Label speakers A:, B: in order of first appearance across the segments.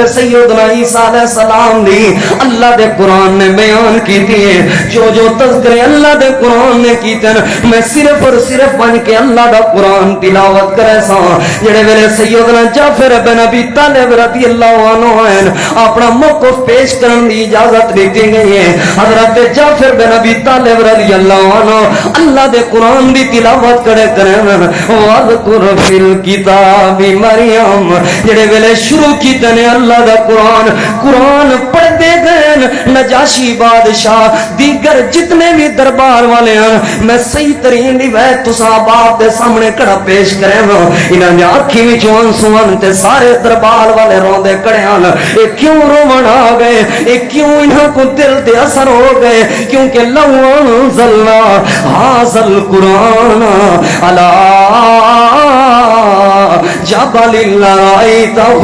A: سیدنا عیسیٰ علیہ السلام دی اللہ دے قرآن نے بیان کیتی ہے جو تذکرے اللہ دے قرآن نے کیتے میں صرف اور صرف بن کے اللہ دا قرآن تلاوت کرے سا جڑے ویلے سیدنا جعفر بن ابی طالب رضی اللہ عنہ ہیں اپنا موقف پیش کرن دی اجازت دیتی گئی ہے حضرت جعفر بن ابی طالب رضی اللہ عنہ اللہ دے قرآن دی تلاوت کرے وَاذْكُرْ فِي الْكِتَابِ مریم جڑے ویلے شروع کیتے نے اللہ دا قرآن پڑھ دے گئے نجاشی بادشاہ دیگر جتنے بھی دربار والے ہیں میں صحیح ترین روایت تساں باپ دے سامنے کڑا پیش کرے نا انہاں نے آنکھیں وچوں آنسوان تے سارے دربار والے روندے کڑے ہن اے کیوں روون آ گئے اے کیوں انہاں کو دل تے اثر ہو گئے کیونکہ لو انزلنا ھذا القرآن علی جبل لرأيته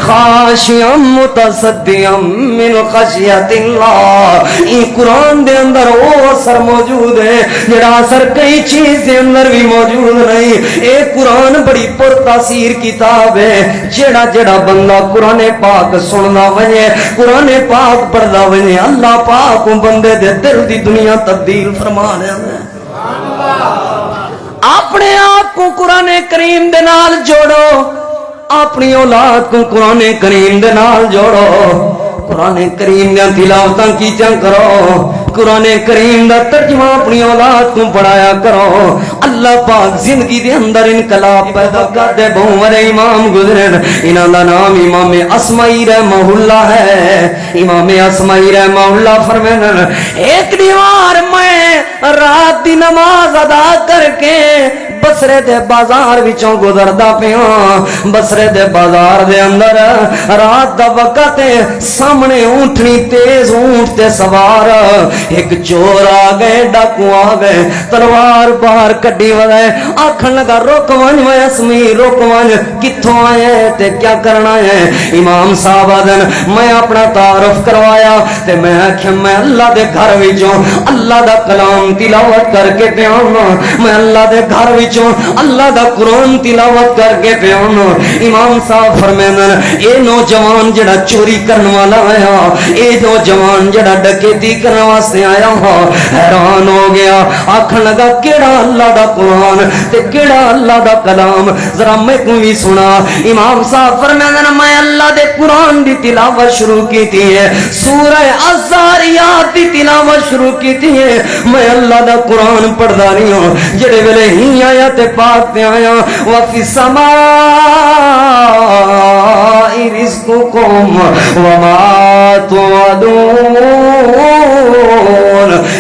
A: خاشعا متصدعا من خشیت اللہ یہ قرآن دے اندر وہ اثر موجود ہے جڑا اثر کئی چیز دے اندر بھی موجود نہیں اے قرآن بڑی پر تاثیر کتاب ہے جڑا بندہ قرآن پاک سننا وجے قرآن پاک پڑھدا وجے اللہ پاک بندے دے دل دی دنیا تبدیل فرما رہا ہے اپنے آپ کو قرآن کریم دے نال جوڑو اپنی اولاد کو قرآن کریم دے نال جوڑو قرآن کریم دے تلاوتاں کیتیاں کرو قرآن کریم دا ترجمہ اپنی اولاد کو پڑھایا کرو اللہ پاک زندگی دے اندر انقلاب پیدا کر دے بہوں ورے امام گزرن انہاں دا نام امام اسمعی رحمہ اللہ ہے امام اسمعی رحمہ اللہ فرمائیں ایک دیوار میں رات دی نماز ادا کر کے بسرے دے بازار وچوں گزردا پیاں بسرے دے بازار دے اندر رات دا وقت سامنے اونٹنی تیز اونٹ تے سوار ایک چور آ گئے ڈاکو آ گئے تلوار باہر کڈی وے آکھن لگا روک ون میں اسمی روک ون کتھوں آئے تے کیا کرنا ہے امام صاحب آدن میں اپنا تعارف کروایا تے میں آکھیا میں اللہ دے گھر وچوں اللہ دا کلام تلاوت کر کے پیاں میں اللہ دے گھر وچوں اللہ دا قرآن تلاوت کر کے پیاں امام صاحب فرمائیں اے نوجوان جڑا چوری کرن والا آیا اے نوجوان جڑا ڈکیتی کرن واسطے آیا ہاں حیران ہو گیا آکھن لگا کیڑا اللہ دا قرآن تے کیڑا اللہ دا کلام ذرا میں کو بھی سنا امام صاحب فرمائیں میں اللہ دے قرآن دی تلاوت شروع کیتی ہے سورہ الزاریات دی تلاوت شروع کیتی ہے میں اللہ دا قرآن پڑھدا نہیں ہوں جڑے ویلے ہی آیا تے پاک تے آیا وفی السماء رزقکم وما توعدون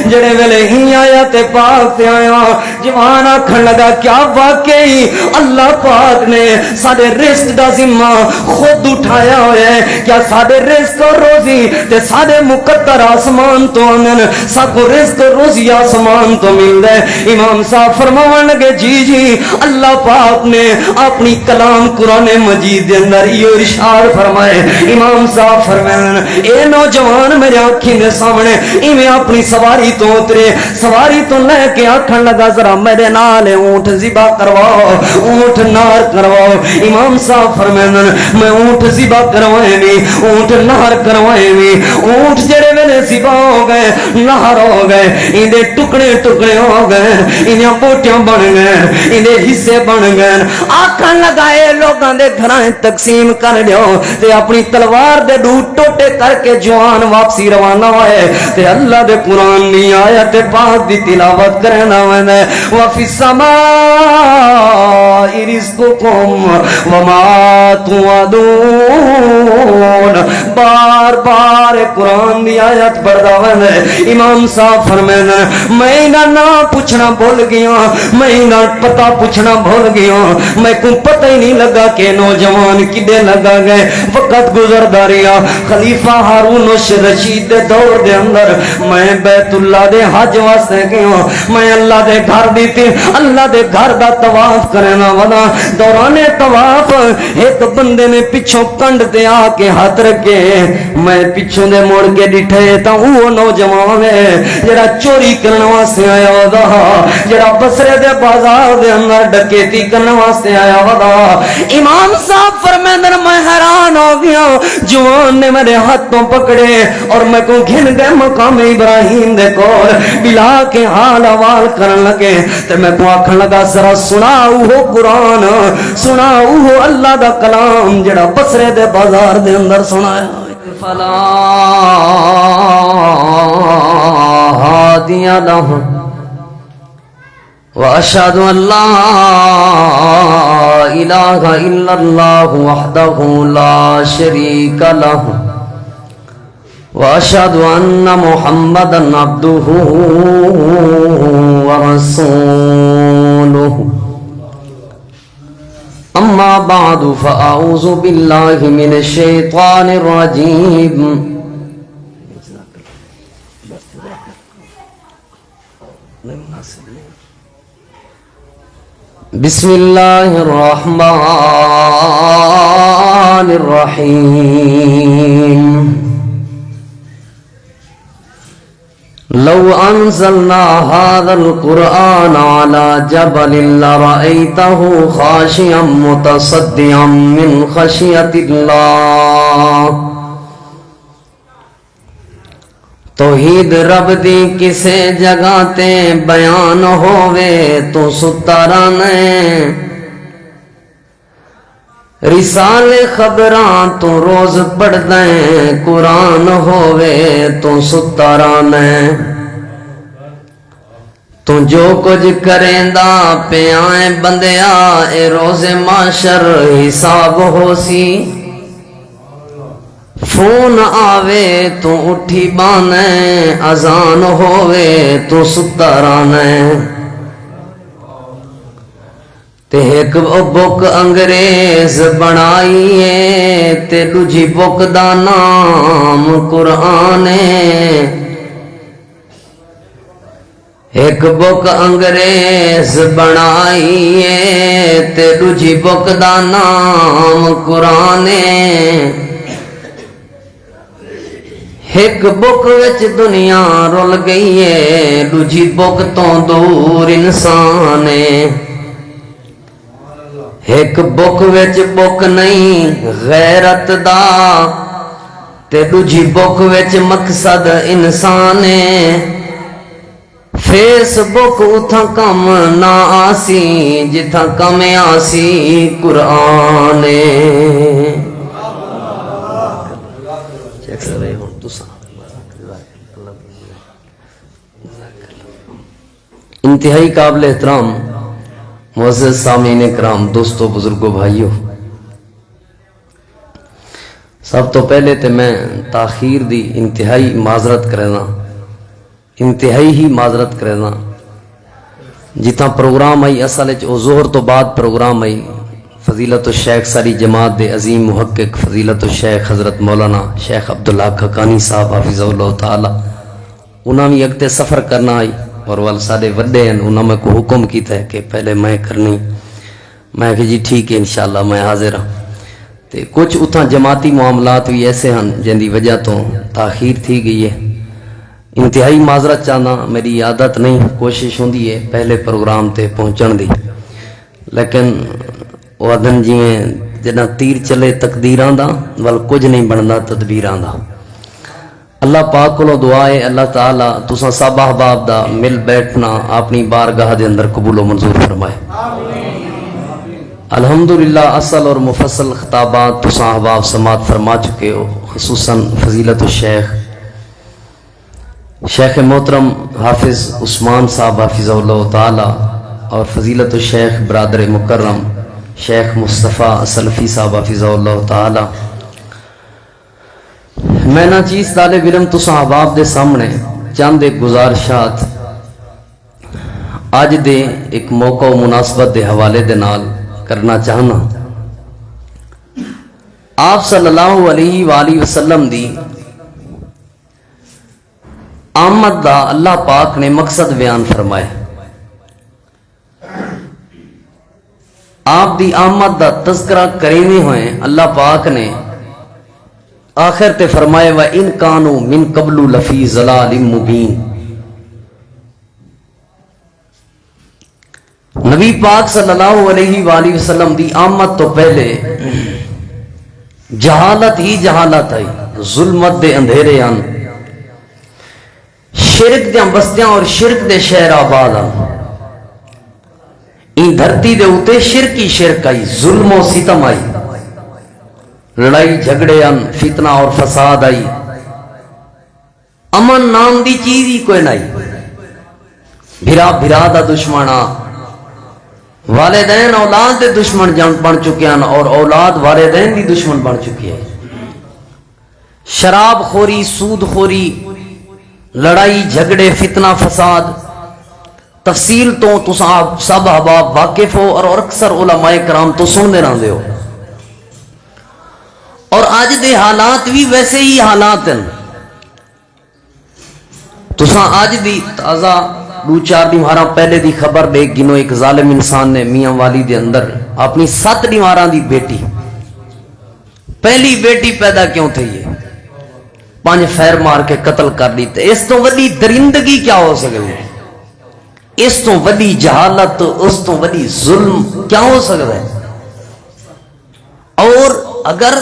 A: جڑے ویلے ہی آیا تے پاک تے آیا جوان آکھن لگا کیا واقعی اللہ پاک نے سارے رزق دا ذمہ خود اٹھایا ہوا ہے کیا سارے رزق اور روزی تے سارے مقدر آسمان تو آمن ساکو رزق اور روزی آسمان تو مل دے امام صاحب فرماون لگے جی اللہ پاک نے اپنی کلام قرآن مجید دے اندر یہ ارشاد فرمائے امام صاحب فرمائے اے نوجوان میرے آنکھیں دے سامنے میں اپنی سواری تو اترے سواری تو لے کے آکھن لگا ذرا میرے نال اونٹ ذبح کرواؤ اونٹ نار کرواؤ امام صاحب فرمائے میں اونٹ ذبح کروائے بھی اونٹ نار کروائے بھی اونٹ جڑے ویلے ذبح ہو گئے نار ہو گئے اندے ٹکڑے ٹکڑے ہو گئے انہاں بوٹیاں بن گئے اندے حصے بن گئے آکھن لگا اے لوگاں دے گھراں تقسیم کر دیو تے اپنی تلوار دے دو ٹوٹے کر کے جوان واپسی روانہ ہوئے تے اللہ دے قرآن نہیں آیا تے پاک دی تلاوت کرنا وے وفی السماء رزقکم وما توعدون بار بار قرآن دی آیت پڑھدا وے امام صاحب فرمائیں میں انہاں نہ پوچھنا بھول گیا میں انہاں پتہ پوچھنا بھول گیا میں کو پتہ ہی نہیں لگا کہ نوجوان کدے لگا گئے وقت گزردا رہیا خلیفہ ہارون رشید دے دور دے اندر میں بیت اللہ دے حج واسطے گیا میں اللہ دے گھر دی اللہ دے گھر دا طواف کرنا ودا دوران طواف ایک بندے نے پچھوں کنڈ تے آ کے ہاتھ رکھے میں پچھوں دے موڑ کے ڈٹھے تا وہ نوجوان ہے جڑا چوری کرن واسطے آیا ودا جڑا بصرے دے بازار دے اندر ڈکیتی کرن واسطے آیا ودا امام صاحب فرماندے میں حیران ہو گیا جوان نے میرے ہاتھوں پکڑے اور میں کو گھن گئے مقام ابراہیم دے کول بلا کے حال حوال کرن لگے تے میں کو آکھن لگا ذرا سناؤ وہ قرآن سناؤ وہ اللہ دا کلام جڑا بصرے دے بازار دے اندر سنایا فلا ہادی لہم واشهد ان لا اله الا الله وحده لا شريك له واشهد ان محمدا عبده ورسوله اما بعد فاعوذ بالله من الشيطان الرجيم بسم الله الرحمن الرحيم لو أنزلنا هذا القرآن على جبل لرأيته خاشعا متصدعا من خشية الله توحید رب دی کسے جگہ تے بیان ہووے تو ستارانے رسال خبران تو روز پڑھ دیں قرآن ہووے تو ستارانے تو جو کچھ کریں دا پہ آئیں بندیا اے روز معاشر حساب ہو سی فون آوے تو اٹھی بانے اذان ہووے تو ستارانے تے ایک بک انگریز بنائیے تے دوجی بک دا نام قرآن ایک بک انگریز بنائیے تے دوجی بک دا نام قرآن ایک بک وچ دنیا رول گئی ہے دوجی بک تو دور انسان ایک بک وچ بک نہیں غیرت دا تے دوجی بک وچ مقصد انسان فیس بک اتھا کم نہ آسی جتھا کم آسی قرآن انتہائی قابل احترام معزز سامعین کرام دوستو بزرگوں بھائیوں سب تو پہلے تے میں تاخیر دی انتہائی معذرت کرنا انتہائی ہی معذرت کرنا جتنا پروگرام آئی اصل او ظہر تو بعد پروگرام آئی فضیلت الشیخ ساری جماعت دے عظیم محقق فضیلت الشیخ حضرت مولانا شیخ عبداللہ کھکانی صاحب حافظ اللہ تعالی انہاں بھی اگتے سفر کرنا آئی اور وال سارے وڈے ہیں انہاں میں کو حکم کیتا ہے کہ پہلے میں کرنی میں کہ جی ٹھیک ہے انشاءاللہ میں حاضر ہوں تے کچھ اتھاں جماعتی معاملات بھی ایسے ہیں جن دی وجہ تو تاخیر تھی گئی ہے انتہائی معذرت چاہنا میری عادت نہیں کوشش ہوندی ہے پہلے پروگرام تے پہنچن دی لیکن وعدن جی میں جنہ تیر چلے تقدیران دا وال کچھ نہیں بننا تدبیران دا اللہ پاک کو دعائے اللہ تعالیٰ تساں سب احباب دا مل بیٹھنا اپنی بارگاہ دے اندر قبول و منظور فرمائے الحمدللہ اصل اور مفصل خطابات تساں احباب سماعت فرما چکے ہو خصوصاً فضیلت الشیخ شیخ محترم حافظ عثمان صاحب حافظ اللہ تعالی اور فضیلت الشیخ برادر مکرم شیخ مصطفیٰ سلفی صاحب حافظ اللہ تعالی میں نہ چیز طالب علم تساں احباب دے سامنے چند ایک گزارشات آج دے ایک موقع و مناسبت دے حوالے دے نال کرنا چاہنا آپ صلی اللہ علیہ وآلہ وسلم دی آمد دا اللہ پاک نے مقصد بیان فرمائے آپ دی آمد دا تذکرہ کرینے ہوئے اللہ پاک نے آخر تے فرمائے وَإِن كَانُوا مِن قَبْلُ لَفِي ضَلَالٍ مُبِينٍ۔ نبی پاک صلی اللہ علیہ وآلہ وسلم دی آمد تو پہلے جہالت ہی جہالت آئی، ظلمت دے اندھیرے آن، شرک دے بستیاں اور شرک دے شہر آباد آن، این دھرتی دے اتے شرکی شرک آئی، ظلم و ستم آئی، لڑائی جھگڑے آن، فتنہ اور فساد آئی، امن نام دی چیز ہی کوئی نہیں، بھرا بھرا دا دشمنہ، والدین اولاد دے دشمن بن چکے ہیں اور اولاد والدین دی دشمن بن چکی ہے، شراب خوری، سود خوری، لڑائی جھگڑے، فتنہ فساد، تفصیل تو سب احباب واقف ہو اور اکثر علماء کرام تو سننے رہندے ہو، اور آج دے حالات بھی ویسے ہی حالات ہیں۔ تساں آج دی تازہ دو چار دیوارہ پہلے دی خبر دیکھ گنو، ایک ظالم انسان نے میاں والی دے اندر اپنی 7 دیوارہ دی بیٹی، پہلی بیٹی پیدا کیوں تھی، یہ 5 فیر مار کے قتل کر دیتے۔ اس تو وڈی درندگی کیا ہو سکتی ہے، اس تو وڈی جہالت، اس تو وڈی ظلم کیا ہو سکتا ہے؟ اور اگر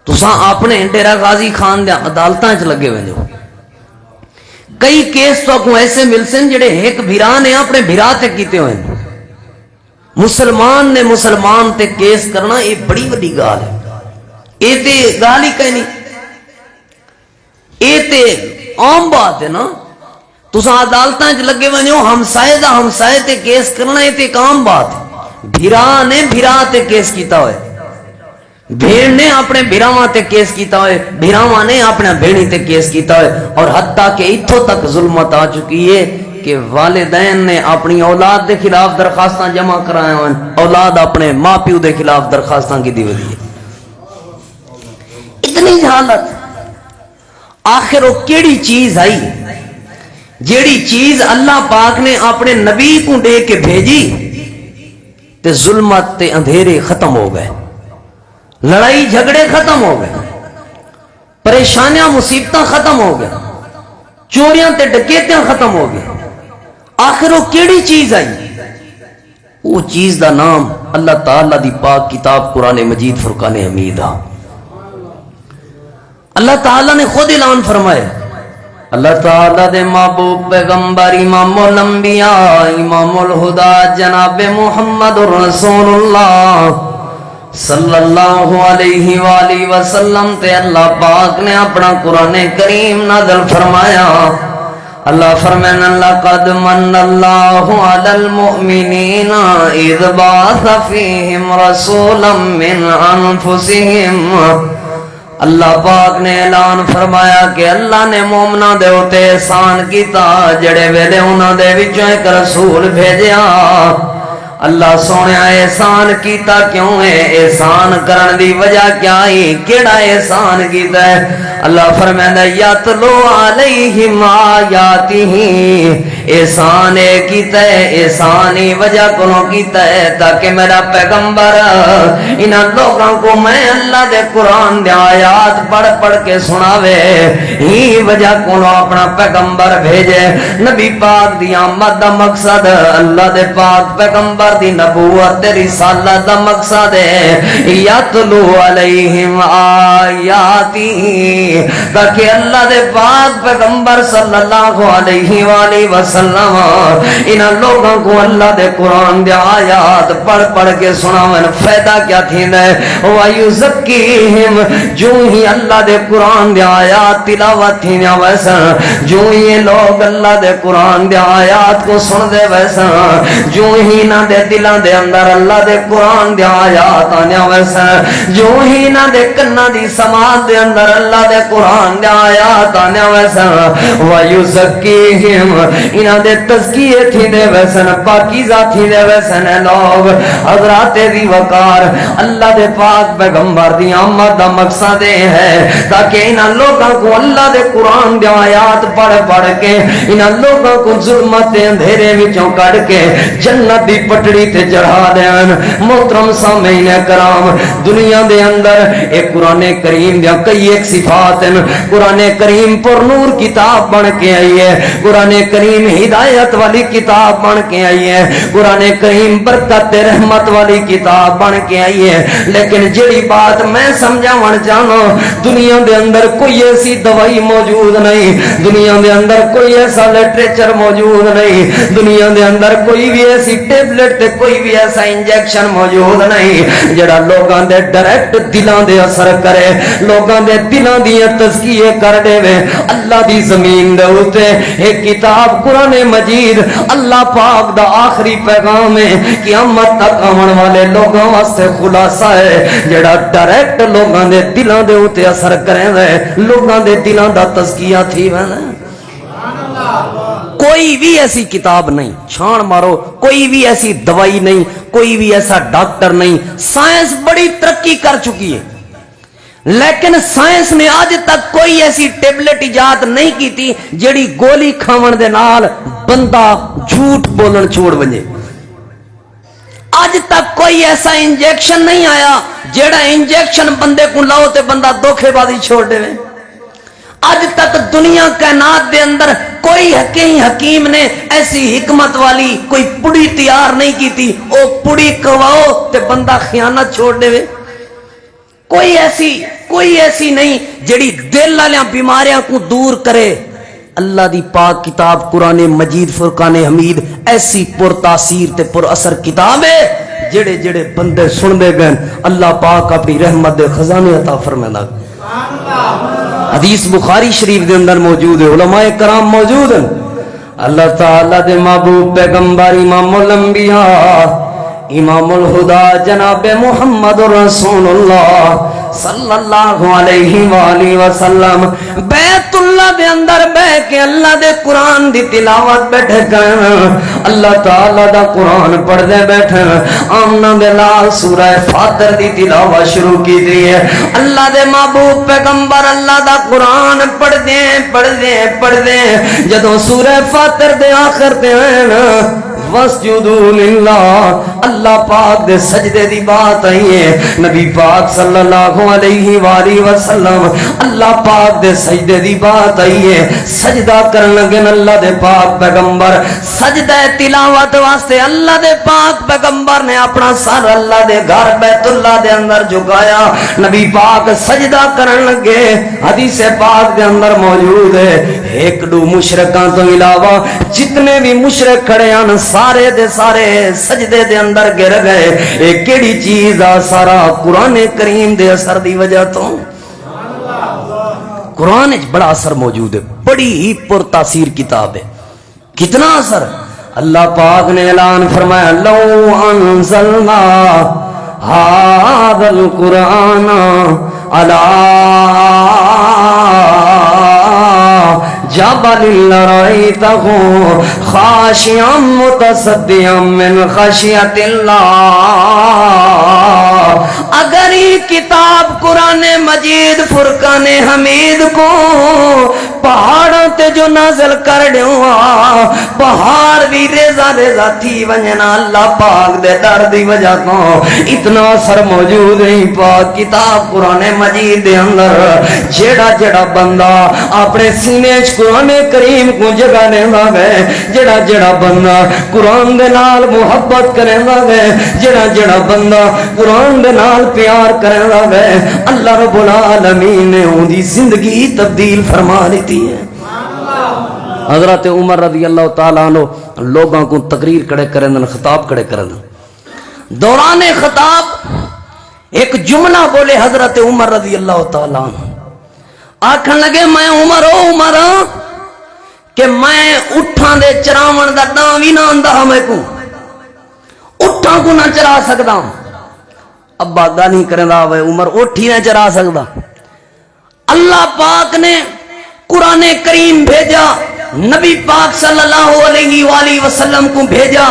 A: تساں اپنے ڈیرہ غازی خان دے عدالتاں چ لگے ہوئے ہو، کئی کیس تو کو ایسے مل سن جڑے ایک بھرا نے اپنے بھرا تے کیتے ہوئے، مسلمان نے مسلمان تے کیس کرنا یہ بڑی بڑی گال ہے، یہ تے گال ہی کہیں نہیں، یہ تے عام بات ہے نا۔ تساں عدالتاں چ لگے ہوئے ہو، ہمسائے دا ہمسائے تے کیس کرنا یہ تے ایک عام بات ہے، بھرا نے بھرا تے کیس کیتا ہوئے، بھیڑ نے اپنے بھراواں تے کیس کیتا ہوئے، بھراواں نے اپنے بھیڑی تے کیس کیتا ہوئے، اور حتیٰ کہ اتھوں تک ظلمت آ چکی ہے کہ والدین نے اپنی اولاد دے خلاف درخواستاں جمع کرائے ہوئے، اولاد اپنے ماں پیو دے خلاف درخواستاں کی دی ہوئی ہے۔ اتنی جہالت، آخر وہ کیڑی چیز آئی جیڑی چیز اللہ پاک نے اپنے نبی کو دے کے بھیجی تے ظلمت تے اندھیرے ختم ہو گئے، لڑائی جھگڑے ختم ہو گئے، پریشانیاں مصیبتاں ختم ہو گئے، چوریاں تے ڈکیتیاں ختم ہو گئے۔ آخر وہ کیڑی چیز آئی؟ وہ چیز دا نام اللہ تعالیٰ دی پاک کتاب قرآن مجید فرقان حمید۔ اللہ تعالیٰ نے خود اعلان فرمائے، اللہ تعالیٰ دے محبوب پیغمبر امام الانبیاء امام الہدا جناب محمد رسول اللہ صلی اللہ علیہ وآلہ وسلم تے اللہ پاک نے اپنا قرآن کریم نازل فرمایا۔ اللہ فرمانا لقد من اللہ علی المؤمنین اذ بعث فیہم رسولا من انفسہم۔ اللہ پاک نے اعلان فرمایا کہ اللہ نے مومنہ دے ہوتے احسان کیتا جڑے ویلے انہاں دے وچوں ایک رسول بھیجیا۔ اللہ سونے احسان کیتا کیوں ہے؟ احسان کرن دی وجہ کیا ہے؟ کیڑا احسان کیتا ہے؟ اللہ فرمائندا یتلو علیہم آیاتہ، احسان کیتا ہے، احسانی وجہ کولوں کیتا ہے تاکہ میرا پیغمبر انہاں لوگاں کو میں اللہ دے قرآن دے آیات پڑھ پڑھ کے سناوے، ہی وجہ کولوں اپنا پیغمبر بھیجے۔ نبی پاک دی آمد دا مقصد اللہ دے پاک پیغمبر دی نبوت رسالت دا مقصد ہے یتلو علیہم آیاتی، تاکہ اللہ دے پاک پیغمبر صلی اللہ علیہ وآلہ وسلم انہاں لوگوں کو اللہ دے قرآن دے آیات پڑھ پڑھ کے سناون۔ فائدہ کیا تھیندا ہے؟ وَيُزَكِّيهِمْ، جو ہی اللہ دے قرآن دے آیات تلاوت تھیندا ویسن، جو ہی لوگ اللہ دے قرآن دے آیات کو سن دے ویسن، جو ہی نہ دے دلان دے اندر اللہ دے قرآن دے آیات آنیا ویسن، جو ہی نہ دے کنہ دی سماعت دے اندر اللہ دے قرآن دے آیات آنیا ویسن۔ وَيُزَكِّيهِمْ، انہاں دے تزکیے تھی دے ویسن، پاکیزہ تھی دے ویسن۔ لوگ حضرات دی وقار اللہ دے پاک پیغمبر دی آمد دا مقصد ہے تاکہ انہاں لوگوں کو اللہ دے قرآن دے آیات پڑھ پڑھ کے انہاں لوگوں کو ظلمت دے اندھیرے وچوں کڈ کے جنت دی پٹ پٹڑی تے چڑھا دین۔ محترم سامعین کرام، دنیا دے اندر ایک قرآن کریم دیا کئی ایک صفات ہیں۔ قرآن کریم پر نور کتاب بن کے آئی ہے، قرآن کریم ہدایت والی کتاب بن کے آئی ہے، قرآن کریم برکت رحمت والی کتاب بن کے آئی ہے۔ لیکن جڑی بات میں سمجھاون چاہنا، دنیا دے اندر کوئی ایسی دوائی موجود نہیں، دنیا دے اندر کوئی ایسا لٹریچر موجود نہیں، دنیا دے اندر کوئی بھی ایسی ٹیبلٹ تے کوئی بھی ایسا انجیکشن موجود نہیں جڑا لوگاں دے ڈائریکٹ دلاں دے اثر کرے، لوگاں دے دلاں دی تزکیے کر دے وے۔ اللہ دی زمین دے اوتے ایک کتاب قرآن مجید اللہ پاک دا آخری پیغام ہے، قیامت تک آون والے لوگاں واسطے خلاصہ ہے جڑا ڈائریکٹ لوگاں دے دلاں دے اوتے اثر کرے وے، لوگاں دے دلاں دا تزکیہ تھی وے۔ کوئی بھی ایسی کتاب نہیں، چھان مارو، کوئی بھی ایسی دوائی نہیں، کوئی بھی ایسا ڈاکٹر نہیں۔ سائنس بڑی ترقی کر چکی ہے، لیکن سائنس نے آج تک کوئی ایسی ٹیبلٹ ایجاد نہیں کی تھی جڑی گولی کھاون دے نال بندہ جھوٹ بولن چھوڑ ونجے۔ آج تک کوئی ایسا انجیکشن نہیں آیا جڑا انجیکشن بندے کو لاؤ تے بندہ دھوکے بازی چھوڑ دے۔ آج تک دنیا کائنات دے اندر کوئی حکیم نے ایسی حکمت والی کوئی پڑی تیار نہیں کی تھی او پڑی کواؤ تے بندہ خیانت چھوڑ دے۔ کوئی ایسی نہیں جڑی دل والیاں بیماریاں کو دور کرے۔ اللہ دی پاک کتاب قرآن مجید فرقان حمید ایسی پر تاثیر تے پر اثر کتاب ہے جڑے جڑے بندے سن دے گئے اللہ پاک اپنی رحمت دے خزانے عطا فرمائے۔ حدیث بخاری شریف دے اندر موجود ہے، علماء کرام موجود ہیں۔ اللہ تعالیٰ دے محبوب پیغمبر امام الانبیاء امام الہدا جناب محمد رسول اللہ صلی اللہ علیہ وآلہ وسلم بیت اللہ دے اندر بہ کے اللہ دے قرآن دی تلاوت بیٹھے گئے، اللہ تعالیٰ دا قرآن پڑھ دے بیٹھے، آمنہ دے لال سورہ فاتر دی تلاوت شروع کی دی ہے۔ اللہ دے محبوب پیغمبر اللہ دا قرآن پڑھ دے جدوں سورہ فاتر دے آخر دے ہیں وَاسْجُدُوا لِلَّهِ اللہ پاک دے سجدے دی بات آئی ہے، نبی پاک صلی اللہ علیہ وآلہ وسلم اللہ پاک دے سجدے دی بات آئی ہے، سجدہ کرن لگے اللہ دے پاک پیغمبر، سجدہ تلاوت واسطے اللہ دے پاک پیغمبر نے اپنا سر اللہ دے گھر بیت اللہ دے اندر جھکایا، نبی پاک سجدہ کرن لگے۔ حدیث پاک دے اندر موجود ہے ایک دو مشرکاں تو علاوہ جتنے بھی مشرک کھڑے ہیں سارے دے سارے سجدے دے اندر گر گئے۔ ایک کیڑی چیز آ سارا قرآن کریم دے اثر دی وجہ تو قرآن اچ بڑا اثر موجود ہے، بڑی ہی پر تاثیر کتاب ہے۔ کتنا اثر اللہ پاک نے اعلان فرمایا لو انزلنا هذا القرآن على جبل لرأيته خاشعا متصدعا من خشية الله۔ اگر یہ کتاب قرآن مجید فرقان حمید کو پہاڑوں تے جو نازل کر دیوا، پہاڑ بھی ریزہ ریزہ تھی ونجنا اللہ پاک دے در دی وجہ کو اتنا اثر موجود ہے پاک کتاب قرآن مجید دے اندر۔ جیڑا جیڑا بندہ اپنے سینے قرآن کریم کو جگہ لینا گئے، جڑا جڑا بندہ قرآن دے نال محبت کرنا گئے، جڑا جڑا بندہ قرآن دے نال پیار کرنا گئے، اللہ رب العالمین نے ان دی زندگی تبدیل فرما لیتی ہے۔ حضرت عمر رضی اللہ تعالیٰ عنہ لوگوں کو تقریر کڑے کرن، خطاب کڑے کرن، دوران خطاب ایک جملہ بولے حضرت عمر رضی اللہ تعالیٰ عنہ، آکھن لگے میں عمر کہ میں اٹھان دے چراون دا نام ہی نہ آندا میں کو اٹھان کو نہ چرا سکدا، ابا گل نہیں کرندا وے عمر اٹھ ہی نہ چرا سکدا۔ اللہ پاک نے قرآن کریم بھیجا، نبی پاک صلی اللہ علیہ وآلہ وسلم کو بھیجا،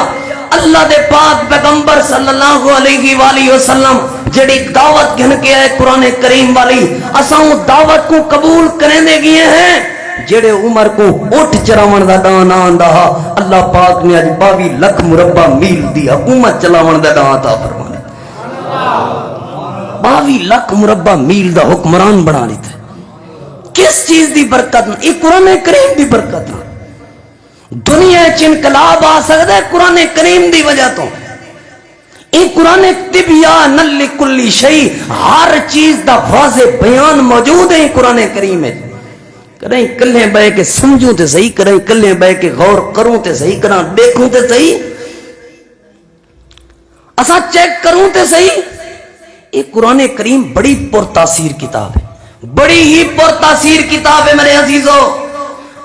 A: اللہ دے پاک پیغمبر صلی اللہ علیہ وآلہ وسلم جڑی دعوت گھن کے آئے قرآن کریم والی، اساں دعوت کو قبول کریں دے گئے ہیں، جڑے عمر کو اٹھ چراون دا ڈان آندا اللہ پاک نے اج 22 لکھ مربع میل دی حکومت چلاون دا ڈان عطا فرمایا 22 لکھ مربع میل دا حکمران بنا لیتا ہے کس چیز دی برکت یہ قرآن کریم دی برکت دنیا چ انقلاب آ سکتا ہے قرآن کریم دی وجہ تو یہ قرآن طبیان لکل شیء ہر چیز دا واضح بیان موجود ہے قرآن کریم ہے کریں کلے بہ کے سمجھوں تے صحیح کریں کلے بہ کے غور کروں تے صحیح کراں دیکھوں تے صحیح اسا چیک کروں تے صحیح یہ قرآن کریم بڑی پرتاثیر کتاب ہے بڑی ہی پرتاثیر کتاب ہے میرے عزیزو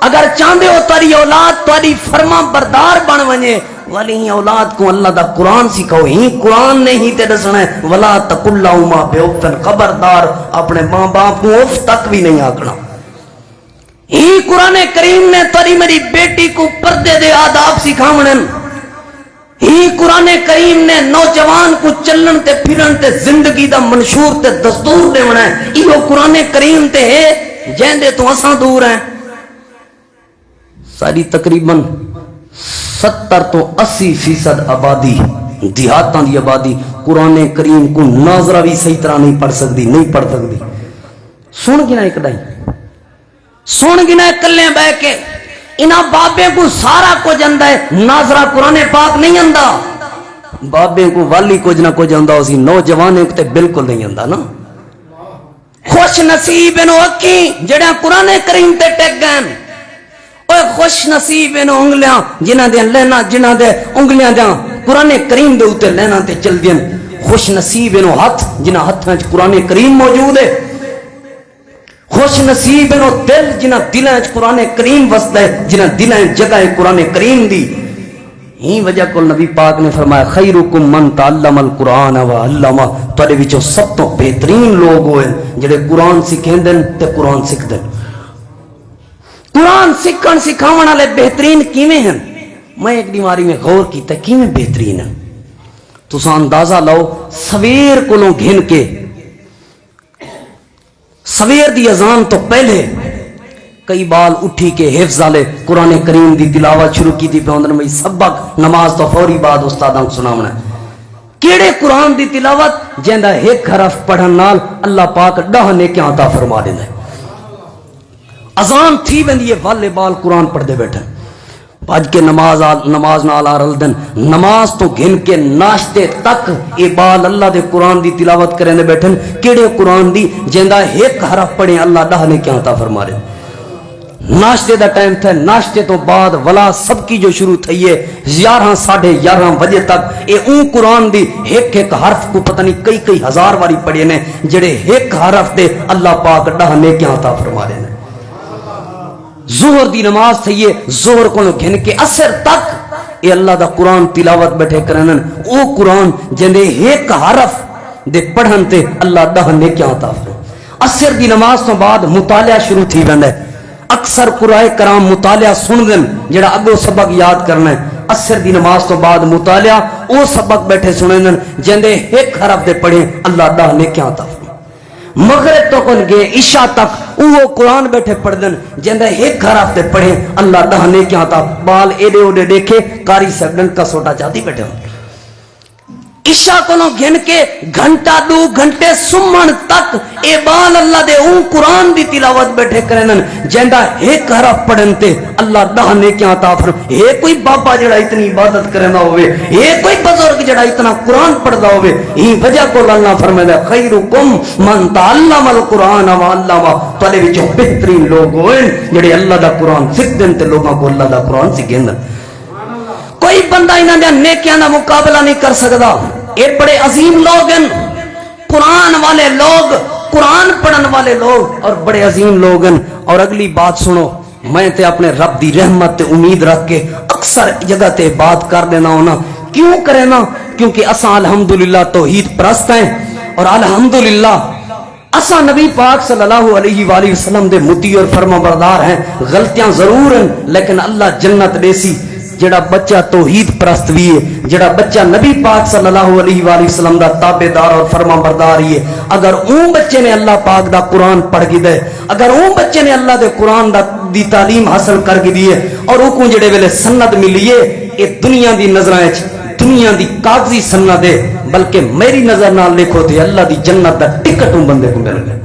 A: اگر چاہتے ہو تاری اولاد تاری فرما بردار بن ونجے والی ہی اولاد کو اللہ دا قرآن سکھاؤ ہی قرآن نے ہی تے دسنا ہے ولا تقل لهما بأف خبردار اپنے ماں باپ کو اف تک بھی نہیں آکھنا ہی قرآن کریم نے تاری میری بیٹی کو پردے دے آداب سکھاونن ہی قرآن کریم نے نوجوان کو چلن تے پھرن تے زندگی دا منشور تے دستور دے ونا ہے یہ قرآن کریم تے ہے جیندے تو اساں دور ہیں ساری تقریباً 70 تو 80% آبادی دیہاتاں دی آبادی قرآن کریم کو ناظرہ بھی صحیح طرح نہیں پڑھ سکتی نہیں پڑھ سکتی سن گنا ایک ڈائی سن گنا کلے بہ کے انہاں بابے کو سارا کچھ آندا ہے ناظرہ قرآن پاک نہیں آندا بابے کو والی کچھ نہ کچھ آندا اسی نوجوانے کو تے بالکل نہیں آندا نا خوش نصیب انو اکی جڑا قرآن کریم تے ٹک گئے اوے خوش نصیب انو انگلیاں جنہاں دے لینا جنہاں دے انگلیاں دے قرآن کریم دے اوتے لینا تے چل دین خوش نصیب انو ہاتھ جنہاں ہاتھاں وچ قرآن کریم موجود ہے خوش نصیب انو دل جنہاں دلاں وچ قرآن کریم وسدا ہے جنہاں دلاں وچ جگہ ہے قرآن کریم دی ہی وجہ کو نبی پاک نے فرمایا خیرکم من تعلم القرآن وعلمہ تواڈے وچوں سب تو بہترین لوگ ہوئے جڑے قرآن سکھیندن تے قرآن سکھدن قرآن سکھن سکھاون والے بہترین کیویں ہیں میں ایک بیماری میں غور کیتا کیویں بہترین ہیں تساں اندازہ لو سویر کولوں گھن کے سویر دی اذان تو پہلے کئی بال اٹھی کے حفظ والے قرآن کریم دی تلاوت شروع کی تھی پیوندن میں سبق نماز تو فوری بعد استاداں کو سناونا کیڑے قرآن دی تلاوت جیندا ایک حرف پڑھن نال اللہ پاک 10 نیکیاں عطا فرما دیندا ہے اذان تھی ویندی ہے والے بال قرآن پڑھدے بیٹھن بھج کے نماز نال آ رلدن نماز تو گھن کے ناشتے تک اے بال اللہ دے قرآن دی تلاوت کریں دے بیٹھن کیڑے قرآن دی جیندا ایک حرف پڑھیں اللہ 10 نیکیاں عطا فرما دے ناشتے دا ٹائم تھا ناشتے تو بعد ولا سب کی جو شروع تھی ہے 11 ساڑھے 11 بجے تک اے اون قرآن دی ایک ایک حرف کو پتہ نہیں کئی ہزار واری پڑھے نے جڑے ایک حرف دے اللہ پاک 10 نیکیاں عطا فرما دے ظہر دی نماز تھی ہے ظہر کو گھن کے عصر تک اے اللہ دا قرآن تلاوت بیٹھے کرنن او قرآن جندے ایک حرف دے پڑھن تے اللہ 10 نیکیاں عطا فرما عصر دی نماز تو بعد مطالعہ شروع تھی ویندا ہے اکثر قرآن کرام مطالعہ سن دن جڑا اگو سبق یاد کرنا ہے عصر دی نماز تو بعد مطالعہ او سبق بیٹھے سنن دن جندے ایک حرف دے پڑھیں اللہ 10 نیکیاں عطا فرما مغرب تو کن گئے عشاء تک وہ قرآن بیٹھے پڑھ دن جندے ایک حرف دے پڑھیں اللہ 10 نیکیاں عطا بال ایڈے اوڈے دیکھے کاری سگن کا سوٹا چاہتی بیٹھے ہوں عشاء کو گھن کے گھنٹہ 2 گھنٹے سمن تک اے بال اللہ دے اون قرآن دی تلاوت بیٹھے کرنن جیندا ایک حرف پڑھن تے اللہ 10 نیکیاں عطا فرما اے کوئی بابا جڑا اتنی عبادت کرنا ہوئے اے کوئی بزرگ جڑا اتنا قرآن پڑھدا ہوئے ہی وجہ کو اللہ فرمایا خیرکم من تعلم القرآن وعلمہ تواڈے وچوں بہترین لوگ ہوئے جڑے اللہ دا قرآن سکھدن تے لوگاں کو اللہ دا قرآن سکھاندن کوئی بندہ انہاں دے نیکیاں دا مقابلہ نہیں کر سکدا یہ بڑے عظیم لوگ ہیں قرآن والے لوگ قرآن پڑھن والے لوگ اور بڑے عظیم لوگ ہیں اور اگلی بات سنو میں تے اپنے رب دی رحمت تے امید رکھ کے اکثر جگہ تے بات کر دینا ہونا کیوں کرے نا کیونکہ اساں الحمدللہ توحید پرست ہیں اور الحمدللہ اساں نبی پاک صلی اللہ علیہ وآلہ وسلم دے مطیع اور فرما بردار ہیں غلطیاں ضرور ہیں لیکن اللہ جنت دیسی جڑا بچہ توحید پرست بھی ہے، جڑا بچہ نبی پاک صلی اللہ علیہ وآلہ وسلم دا تابعدار اور فرما بردار ہی ہے، اگر اون بچے نے اللہ پاک دا قرآن پڑھ گئی دے، اگر اون بچے نے اللہ دے قرآن دی تعلیم حاصل کر گئی ہے اور اوکوں جڑے ویلے سند ملی ہے، یہ دنیا دی نظریں دنیا دی کاغذی سند ہے، بلکہ میری نظر نال دیکھو تے اللہ دی جنت دا ٹکٹ اون بندے کو مل گیا۔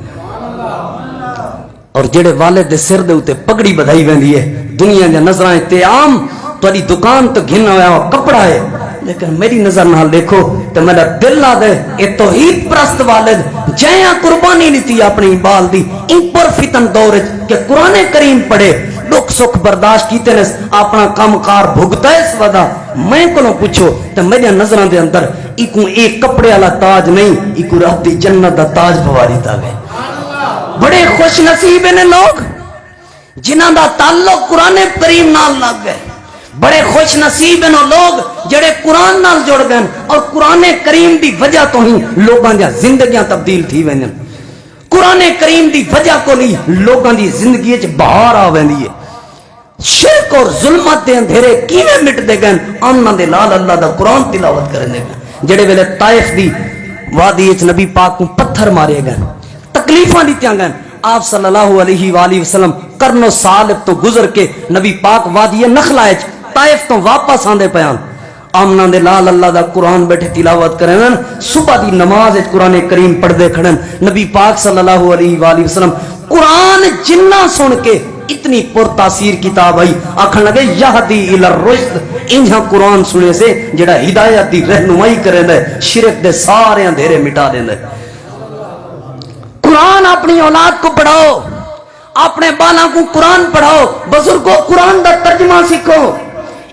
A: اور جڑے والد دے سر دے اوتے پگڑی بدھائی ویندی ہے، دنیا دی نظریں تے عام تہاڈی دکان تو گھن ہویا کپڑا ہے، لیکن میری نظر نال دیکھو تے میرا دل لا دے اے توحید پرست والد جیاں قربانی لیتی اپنی بال دی ان پر فتن دور کہ قرآن کریم پڑھے، دکھ سکھ برداشت کیتے نے، اپنا کام کار بھگتا ہے اس ودا میں کولوں پوچھو تے میری نظراں دے اندر ایکوں ایک کپڑے والا تاج نہیں، ایکوں رب دی جنت دا تاج پواری تاوے۔ بڑے خوش نصیب نے لوگ جنہاں دا تعلق قرآن کریم نال لگ گئے، بڑے خوش نصیب ہیں لوگ جڑے قرآن نال جڑ گئے اور قرآن کریم دی وجہ تو ہی لوگاں دی زندگیاں تبدیل تھی ویندیں، قرآن کریم دی وجہ کو نہیں لوگاں دی زندگی وچ بہار آ ویندی ہے۔ شرک اور ظلمت دے اندھیرے کیویں مٹ دے گئے آمنا دے لال اللہ دا قرآن تلاوت کرن دے گئے، جڑے ویلے طائف دی وادی وچ نبی پاک کو پتھر مارے گئے، تکلیفاں دتیاں گئے، آپ صلی اللہ علیہ وآلہ وسلم قرن و سالب تو گزر کے نبی پاک وادی نخلا وچ طائف تو واپس آندے پیان، آمنا دے لال اللہ دا قرآن بیٹھے تلاوت کریں، صبح دی نماز قرآن کریم پڑھ دے کھڑن، نبی پاک صلی اللہ علیہ وآلہ وسلم قرآن جنہ سن کے اتنی پر تاثیر کتاب آئی، آکھن لگے یہدی الی الرشد، انہاں قرآن سنے سے جڑا ہدایت دی رہنمائی کرے دے، شرک دے سارے اندھیرے مٹا دے دے۔ قرآن اپنی اولاد کو پڑھاؤ، اپنے بالا کو قرآن پڑھاؤ، بزرگوں قرآن دا ترجمہ سیکھو،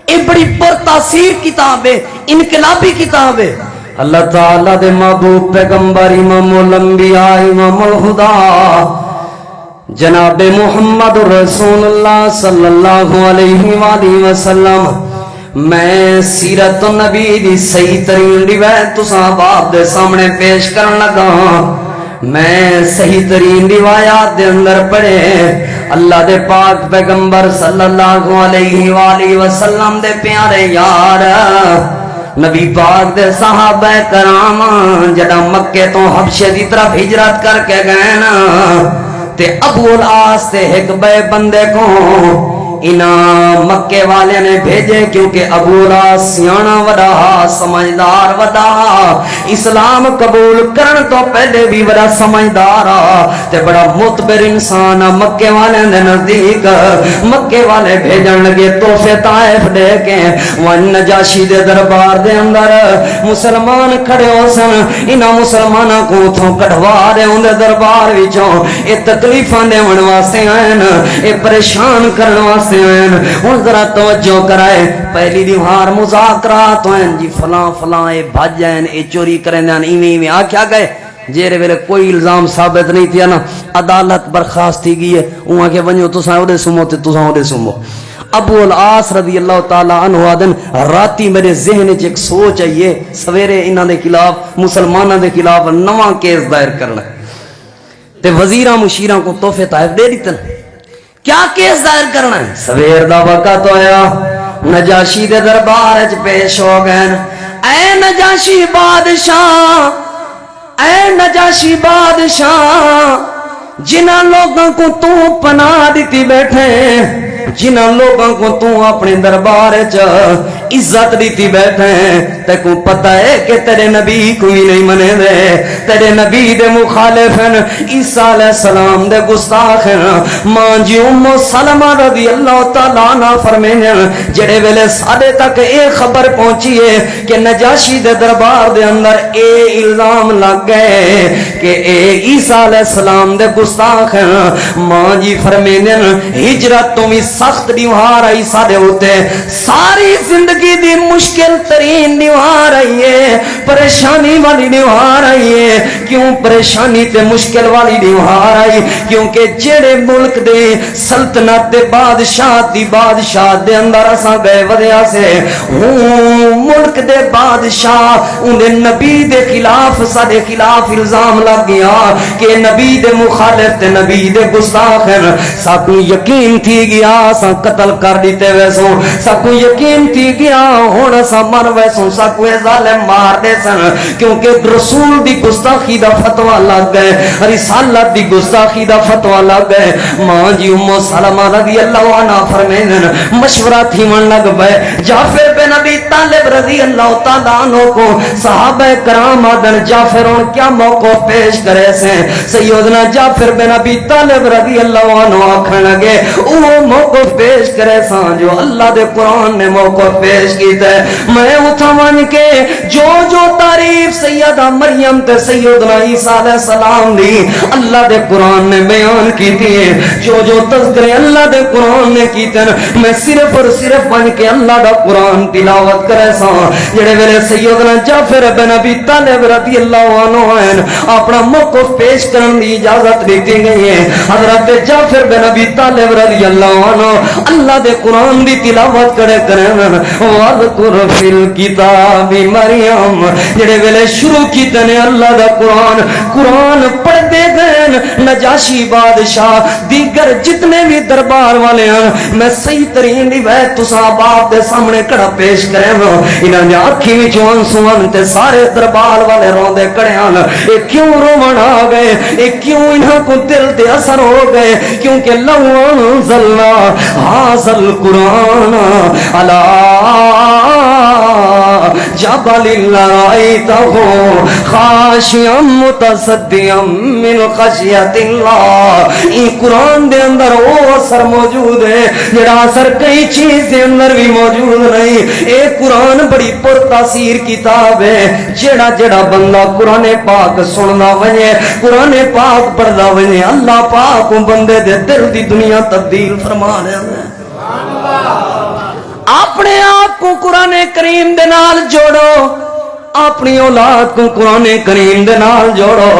A: یہ بڑی پر تاثیر کتاب ہے، انقلابی کتاب ہے۔ اللہ تعالیٰ دے محبوب پیغمبر امام الانبیاء امام الہدا جناب محمد رسول اللہ صلی اللہ علیہ وآلہ وسلم، میں سیرت نبی دی صحیح ترین روایت تساں باپ دے سامنے پیش کرن لگا۔ میں صحیح ترین روایات دے اندر پڑھے اللہ دے پاک پیغمبر صلی اللہ علیہ وآلہ وسلم دے پیارے یار نبی پاک دے صحابہ کرام جڑا مکے تو حبشے دی طرف ہجرت کر کے گئے نا تے ابو العاص تے ایک بے بندے کو انہاں مکے والے نے بھیجے، کیونکہ ابو العاص سیانا وڈا سمجھدار وڈا اسلام قبول کرن تو پہلے بھی بڑا سمجھدار تے بڑا معتبر انسان، مکے والے دے نزدیک مکے والے بھیجن لگے تحفے طائف دے کے، وہ نجاشی دے دربار دے اندر مسلمان کھڑے ہو سن، انہاں مسلماناں کو اتھوں کڑوا دے ان دے دربار وچوں، اے تکلیفاں دےون واسطے آئے، اے پریشان کرن واسطے ہن ذرا توجہ کرائے، پہلی دیوار مذاکرات ہیں جی فلاں فلاں اے بھج جائیں اے چوری کریں ایویں آکھیا گئے، جیرے ویلے کوئی الزام ثابت نہیں تھیا نا عدالت برخاست تھی گئی ہے، اوہاں کے ونجو تساں اودے سمو تے تساں اودے سمو۔ ابو العاص رضی اللہ تعالیٰ عنہ آدن راتی میرے ذہن وچ ایک سوچ آئیے سویرے انہاں دے خلاف مسلماناں دے خلاف نواں کیس دائر کرنا تے وزیراں مشیراں کو تحفے طائف دے دیتن، کیا کیس دائر کرنا ہے؟ سویر دا وقت ہویا، نجاشی دے دربار وچ پیش ہو گئے، اے نجاشی بادشاہ، اے نجاشی بادشاہ، جنہاں لوگوں کو تو پناہ دیتی بیٹھے، جنہاں لوگوں کو تو اپنے دربار وچ عزت دیتی بیٹھے، تے کو پتہ ہے کہ تیرے نبی کوئی نہیں منے دے، تیرے نبی دے مخالف ہیں، عیسیٰ علیہ السلام دے گستاخ ہیں، ماں جی ام سلمہ رضی اللہ تعالیٰ عنہ فرمائیں جڑے ویلے ساڈے تک اے خبر پہنچی ہے کہ نجاشی دے دربار دے اندر اے الزام لگ گئے کہ اے عیسیٰ علیہ السلام دے گستاخ ہیں، ماں جی فرمائیں ہجرت تو بھی سخت دیوار آئی ساڈے ہوتے، ساری زندگی دی مشکل ترین دیوار آئی ہے، پریشانی والی دیوار آئی ہے۔ کیوں پریشانی تے مشکل والی دیوار آئی؟ کیونکہ جڑے ملک دے سلطنت دے بادشاہ دی بادشاہ دے اندر اساں گئے ودیا سے ملک دے بادشاہ اندے نبی دے خلاف ساڈے خلاف الزام لگ گیا کہ نبی دے مخالف تے نبی دے گستاخ ہیں، سانوں یقین تھی گیا اساں قتل کر دیتے ویسوں ساکو یقین تھی گیا ہن اساں مر ویسوں ساکو ظالم مار دے سن کیونکہ رسول دی گستاخی دا فتوی لگ گئے رسالت دی گستاخی دا فتوی لگ گئے ماں جی ام سلمہ رضی اللہ عنہ فرمائیں مشورہ تھی من لگ بے جعفر بن ابی طالب رضی اللہ تعالیٰ عنہ کو صحابہ کرام آدن جعفر ان کیا موقع پیش کرے سے سیدنا جعفر بن ابی طالب رضی اللہ عنہ آکھن لگے وہ موقع پیش کرے سان جو اللہ دے قرآن نے موقع پیش کیتا ہے میں اتھا مان کے جو تعریف سیدہ مریم تے سیدنا عیسیٰ علیہ السلام دی اللہ دے قرآن نے بیان کی تھی جو تذکرے اللہ دے قرآن نے کیتے ہیں میں صرف اور صرف بن کے اللہ دا قرآن تلاوت کرے سا جڑے ویلے سیدنا جعفر بن ابی طالب رضی اللہ عنہ ہیں اپنا موقف پیش کرن دی اجازت دیتی گئی ہے حضرت جعفر بن ابی طالب رضی اللہ عنہ اللہ دے قرآن دی تلاوت کرے کرن وَذْكُرْ فِي الْكِتَابِ مریم جڑے ویلے شروع کیتے ہیں اللہ دا قرآن پڑھ دے گئے نجاشی بادشاہ دیگر جتنے بھی دربار والے ہیں میں صحیح ترین روایت تساں باپ دے سامنے کڑا پیش کرے ہوں انہاں نے آنکھی وچ آنسوان تے سارے دربار والے روندے کڑے ہیں اے کیوں روون آ گئے اے کیوں انہاں کو دل تے اثر ہو گئے کیونکہ لو انزلنا ھذا القرآن علی جبل لرأيته خاشعا متصدعا من خشیت اللہ یہ قرآن دے اندر وہ اثر موجود ہے جڑا اثر کئی چیز دے اندر بھی موجود نہیں اے قرآن بڑی پر تاثیر کتاب ہے جڑا بندہ قرآن پاک سننا وجے قرآن پاک پڑھدا وجے اللہ پاک بندے دے دل دی دنیا تبدیل فرما رہا ہے اپنے آپ کو قرآن کریم دے نال جوڑو اپنی اولاد کو قرآن کریم دے نال جوڑو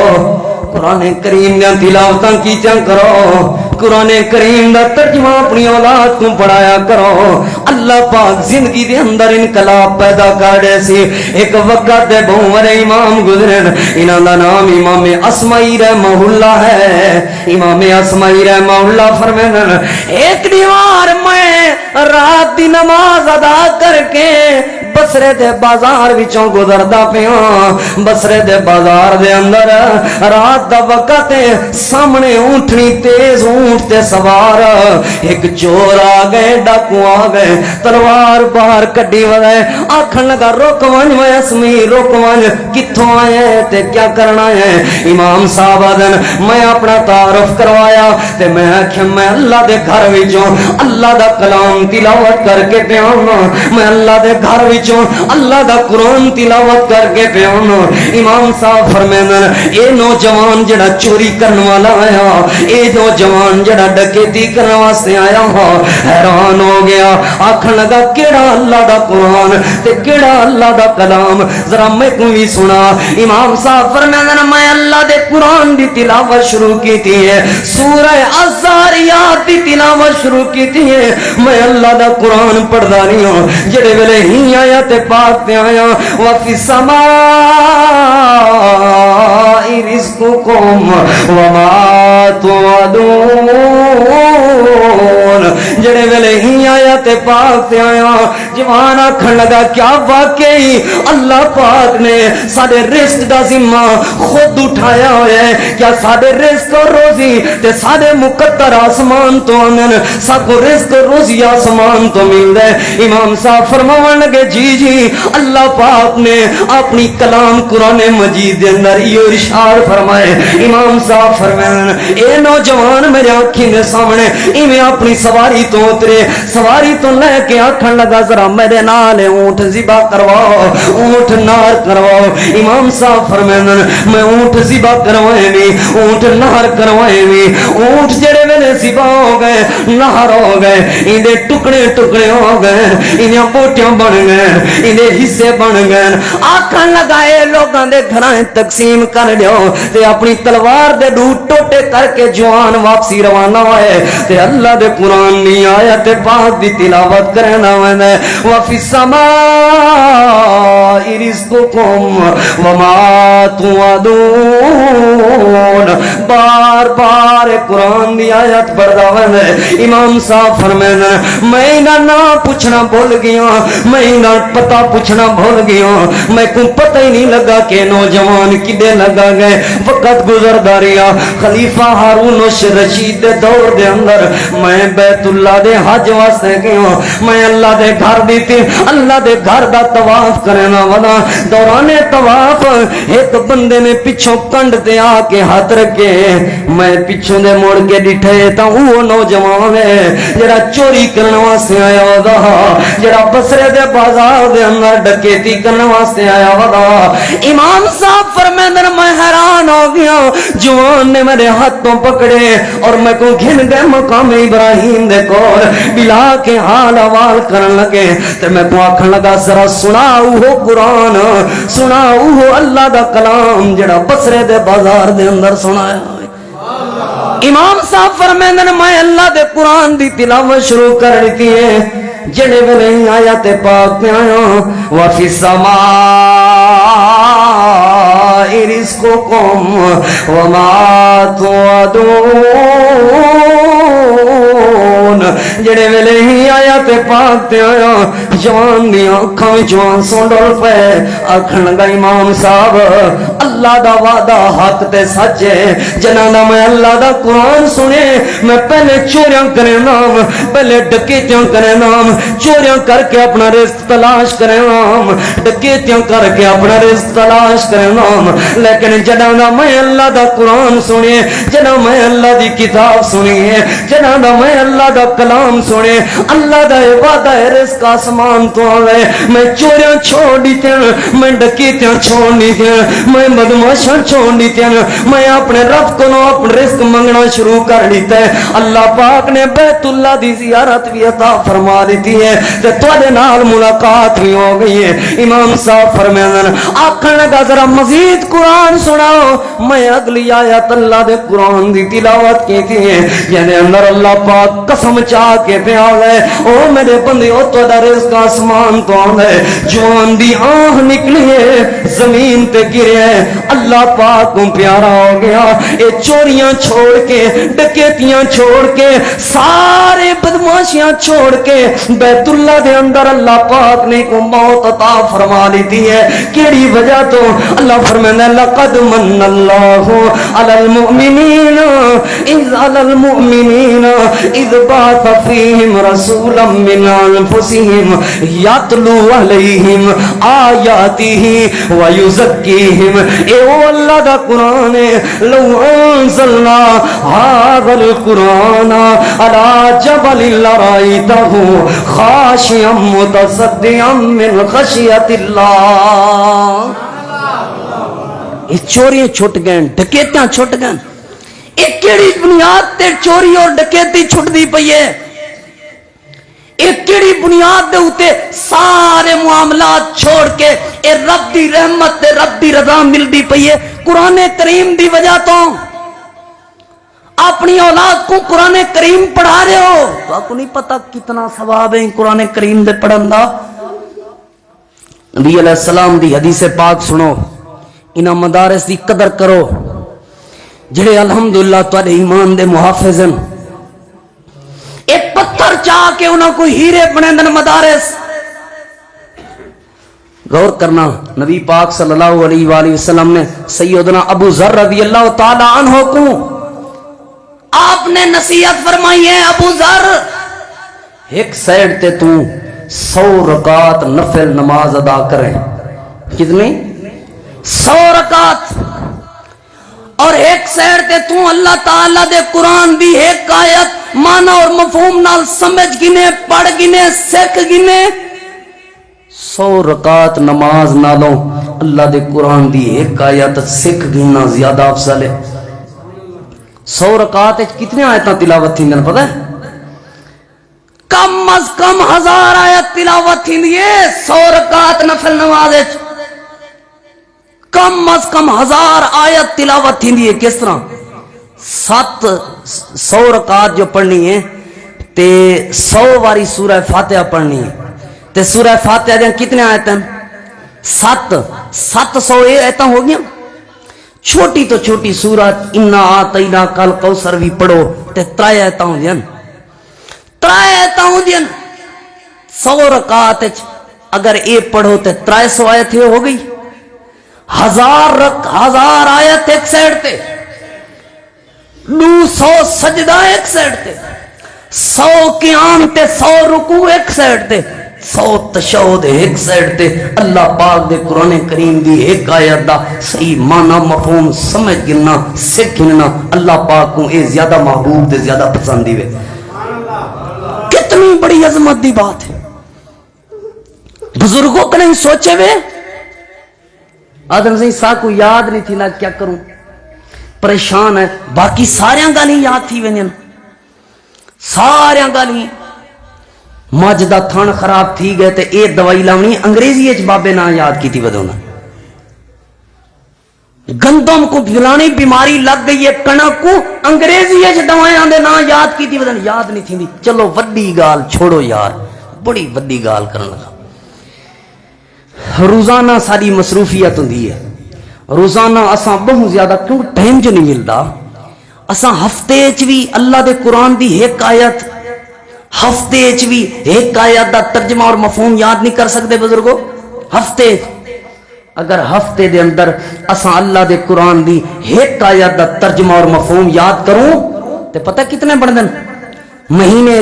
A: قرآن کریم دے تلاوتاں کیتیاں کرو قرآن کریم دا ترجمہ اپنی اولاد کو پڑھایا کرو اللہ پاک زندگی دے اندر انقلاب پیدا کر دے سی ایک وقت دے بہت بڑے امام گزرن انہاں دا نام امام اسمعی رحمہ اللہ ہے امام اسمعی رحمہ اللہ فرمائیں ایک دیوار میں رات دی نماز ادا کر کے بصرے دے بازار وچوں گزردا پیاں بصرے دے بازار دے اندر رات دا وقت سامنے اونٹنی تیز اونٹ تے سوار ایک چور آ گئے ڈاکو آ گئے تلوار باہر کڈی وے آکھن لگا روک ون میں اسمی روک ون کتھوں آئے تے کیا کرنا ہے امام صاحب آدن میں اپنا تعارف کروایا تے میں آکھیا میں اللہ دے گھر وچوں اللہ دا کلام تلاوت کر کے پیاں میں اللہ دے گھر وچوں اللہ دا قرآن تلاوت کر کے پیاں امام صاحب فرمائیں اے نوجوان جڑا چوری کرنے والا آیا اے نوجوان جڑا ڈکیتی کرنے واسطے آیا حیران ہو گیا آکھن لگا کیڑا اللہ دا قرآن تے کیڑا اللہ دا کلام ذرا میں کو بھی سنا امام صاحب فرمائیں میں اللہ دے قرآن دی تلاوت شروع کی تھی ہے سورہ الزاریات دی تلاوت شروع کی تھی ہے میں اللہ دا قرآن پڑھدا نہیں ہوں جڑے ویلے ہی آیا تے پاک تے آیا وفی السماء رزقکم وما توعدون جڑے ویلے ہی آیا تے پاک تے آیا جوان آکھن لگا کیا واقعی اللہ پاک نے ساڈے رزق دا ذمہ خود اٹھایا ہوا ہے کیا ساڈے رزق اور روزی تے ساڈے مقدر آسمان تو آمن ساکو رزق اور روزی آسمان تو مل دے امام صاحب فرماون لگے جی اللہ پاک نے اپنی کلام قرآن مجید دے اندر یہ ارشاد فرمائے امام صاحب فرمائے اے نوجوان میرے آنکھیں دے سامنے ایویں اپنی سواری تو اترے سواری تو لے کے آکھن لگا ذرا میرے نال اونٹ ذبح کرواؤ اونٹ نار کرواؤ امام صاحب فرمائے میں اونٹ ذبح کروائے نہیں اونٹ نار کروائے نہیں اونٹ جڑے ویلے ذبح ہو گئے نہر ہو گئے اندے ٹکڑے ٹکڑے ہو گئے انہاں بوٹیاں بن گئے اندے حصے بن گئے آکھن لگائے لوگاں دے گھراں تقسیم کر دیو تے اپنی تلوار دے دو ٹوٹے کر کے جوان واپسی روانہ ہوئے تے اللہ دے قرآن نہیں آیا تے پاک دی تلاوت کرنا ہوئے وفی السماء رزقکم وما توعدون بار بار قرآن دی آیت پڑھدا وے امام صاحب فرماندے میں انہاں نا پوچھنا بھول گیا میں انہاں پتہ پوچھنا بھول گیا میں کو پتہ ہی نہیں لگا کہ نوجوان کدے لگا گئے وقت گزردا رہیا خلیفہ ہارون رشید دے دور دے اندر میں بیت اللہ دے حج واسطے گیا میں اللہ دے گھر دی تے اللہ دے گھر دا طواف کرنا والا دوران طواف ایک بندے نے پیچھوں کنڈ تے آ کے ہاتھ رکھے میں پیچھوں دے موڑ کے ڈٹھے تا وہ نوجوان ہے جڑا چوری کرنے واسطے آیا ہودا جڑا بصرے دے بازار دے اندر ڈکیتی کرنے واسطے آیا ہودا امام صاحب فرماندے میں حیران ہو گیا جوان نے میرے ہاتھوں پکڑے اور میں کو گھن گئے مقام ابراہیم دے کول بلا کے حال حوال کرن لگے تے میں کو آکھن لگا ذرا سنا وہ قرآن سنا وہ اللہ دا کلام جڑا بصرے دے بازار دے اندر سنایا امام صاحب فرماندے میں اللہ دے قرآن دی تلاوت شروع کر دیتی ہے جڑے ویلے آیات پاک تے آیا وفی السماء رزقکم وما توعدون جڑے ویلے ہی آیات پاک تے آیا جوان دی اکھاں وچوں سونڈل پے آکھن لگا امام صاحب اللہ دا وعدہ حق تے سچ ہے جنہاں دا میں اللہ دا قرآن سنے میں پہلے چوریاں کرے نام پہلے ڈکیتیاں کرے نام چوریاں کر کے اپنا رزق تلاش کرے نام ڈکیتیاں کر کے اپنا رزق تلاش کرے نام لیکن جنہاں دا میں اللہ دا قرآن سنے جنہاں میں اللہ دی کتاب سنی ہے جنہاں دا میں اللہ دا کلام سنے اللہ دا وعدہ ہے رزق آسمان تو آوے میں چوریاں چھوڑ دیتے ہیں میں ڈکیتیاں چھوڑ دیتے ہیں میں بدماشاں چھوڑ دیتے ہیں میں اپنے رب کو اپنے رزق منگنا شروع کر دیتا ہے اللہ پاک نے بیت اللہ دی زیارت بھی عطا فرما دیتی ہے تے تواڈے نال ملاقات بھی ہو گئی ہے امام صاحب فرماندے آکھن لگا ذرا مزید قرآن سناؤ میں اگلی آیت اللہ دے قرآن دی تلاوت کیتی ہے یعنی اندر اللہ پاک قسم چاہ کے پیاوے او میرے بندے او تواڈا رزق آسمان تو آندا ہے جوان دی آہ نکلی ہے زمین تے گرے اللہ پاک کو پیارا ہو گیا اے چوریاں چھوڑ کے ڈکیتیاں چھوڑ کے سارے بدماشیاں چھوڑ کے بیت اللہ دے اندر اللہ پاک نے کو موت عطا فرما لیتی ہے کیڑی وجہ تو اللہ فرمانا لقد من اللہ علی المؤمنین اذ بعث فیہم رسولا من انفسہم یتلو علیہم آیاتہ ویزکیہم اے وہ اللہ دا قرآن ہے لو انزلنا هذا القرآن على جبل لرأيته خاشعا متصدعا من خشیت اللہ یہ چوریاں چھٹ گئے ڈکیتیاں چھٹ گئے ایک کیڑی بنیاد تے چوری اور ڈکیتی چھٹ دی پئی ہے ایک کیڑی بنیاد دے ہوتے سارے معاملات چھوڑ کے اے رب دی رحمت تے رب دی رضا مل دی پئی ہے قرآن کریم دی وجہ تو اپنی اولاد کو قرآن کریم پڑھا رہے ہو تو آپ کو نہیں پتا کتنا ثواب ہے قرآن کریم دے پڑھن دا نبی علیہ السلام دی حدیث پاک سنو انہاں مدارس دی قدر کرو جڑے الحمدللہ تواڈے ایمان دے محافظ ہیں ایک پتھر چاہ کے انہاں کو ہیرے بنیندن مدارس غور کرنا نبی پاک صلی اللہ علیہ وآلہ وسلم نے سیدنا ابو ذر رضی اللہ تعالی عنہ کو آپ نے نصیحت فرمائی ہے ابو ذر ایک سائڈ تے تو 100 رکعت نفل نماز ادا کرے کتنی 100 رکعت اور ایک سائڈ تے تو اللہ تعالیٰ دے قرآن دی ایک آیت معنی اور مفہوم نال سمجھ گنے پڑھ گنے سکھ گنے 100 رکعت نماز نالوں اللہ دے قرآن دی ایک آیت سکھ گنا زیادہ افضل ہے 100 رکعت کتنے آیتاں تلاوت تھیں پتہ ہے کم از کم 1000 آیت تلاوت تھیں 100 رکعت نفل نماز کم از کم 1000 آیت تلاوت تھی کس طرح 100 رکعت جو پڑھنی ہے تے 100 واری سورہ فاتحہ پڑھنی ہے تے سورہ فاتحہ دیں کتنے آیت ہیں 700 آیتیں ہو گیا چھوٹی تو چھوٹی سورت انا آتینا کل کوثر بھی پڑھو تے ترائے آیتاں ہوندیاں 100 رکعت اگر اے پڑھو تے 300 آیت ہو گئی 1000 آیت ایک سائڈ تے 200 سجدہ ایک سائڈ تے 100 قیام تے 100 رکوع ایک سائڈ تے 100 تشہد ایک سائڈ تے اللہ پاک دے قرآن کریم دی ایک آیت دا صحیح معنی مفہوم سمجھ گننا سکھ گننا اللہ پاک کو اے زیادہ محبوب دے زیادہ پسندی وے کتنی بڑی عظمت دی بات ہے بزرگوں کا نہیں سوچے وے آدم سے سا کو یاد نہیں تھی نا کیا کروں پریشان ہے باقی ساریاں گالی یاد تھی وے ساریاں گالی مجدہ تھان خراب تھی گئے تے ایک دوائی لاؤنی انگریزی اچ بابے نہ یاد کی تھی بدونا گندم کو بھلانی بیماری لگ گئی ہے کنک کو انگریزی اچ دوائیں آندے نہ یاد کی تھی بدونا یاد نہیں تھی چلو وڈی گال چھوڑو یار بڑی وڈی گال کرنے لگا روزانہ ساری مصروفیت ہوندی ہے روزانہ اساں بہت زیادہ کیوں ٹائم جو نہیں ملتا اساں ہفتے اچ بھی اللہ دے قرآن دی ایک آیت ہفتے اچ بھی ایک آیت دا ترجمہ اور مفہوم یاد نہیں کر سکتے بزرگو ہفتے اگر ہفتے دے اندر اساں اللہ دے قرآن دی ایک آیت دا ترجمہ اور مفہوم یاد کروں تے پتہ کتنے بڑھ دن مہینے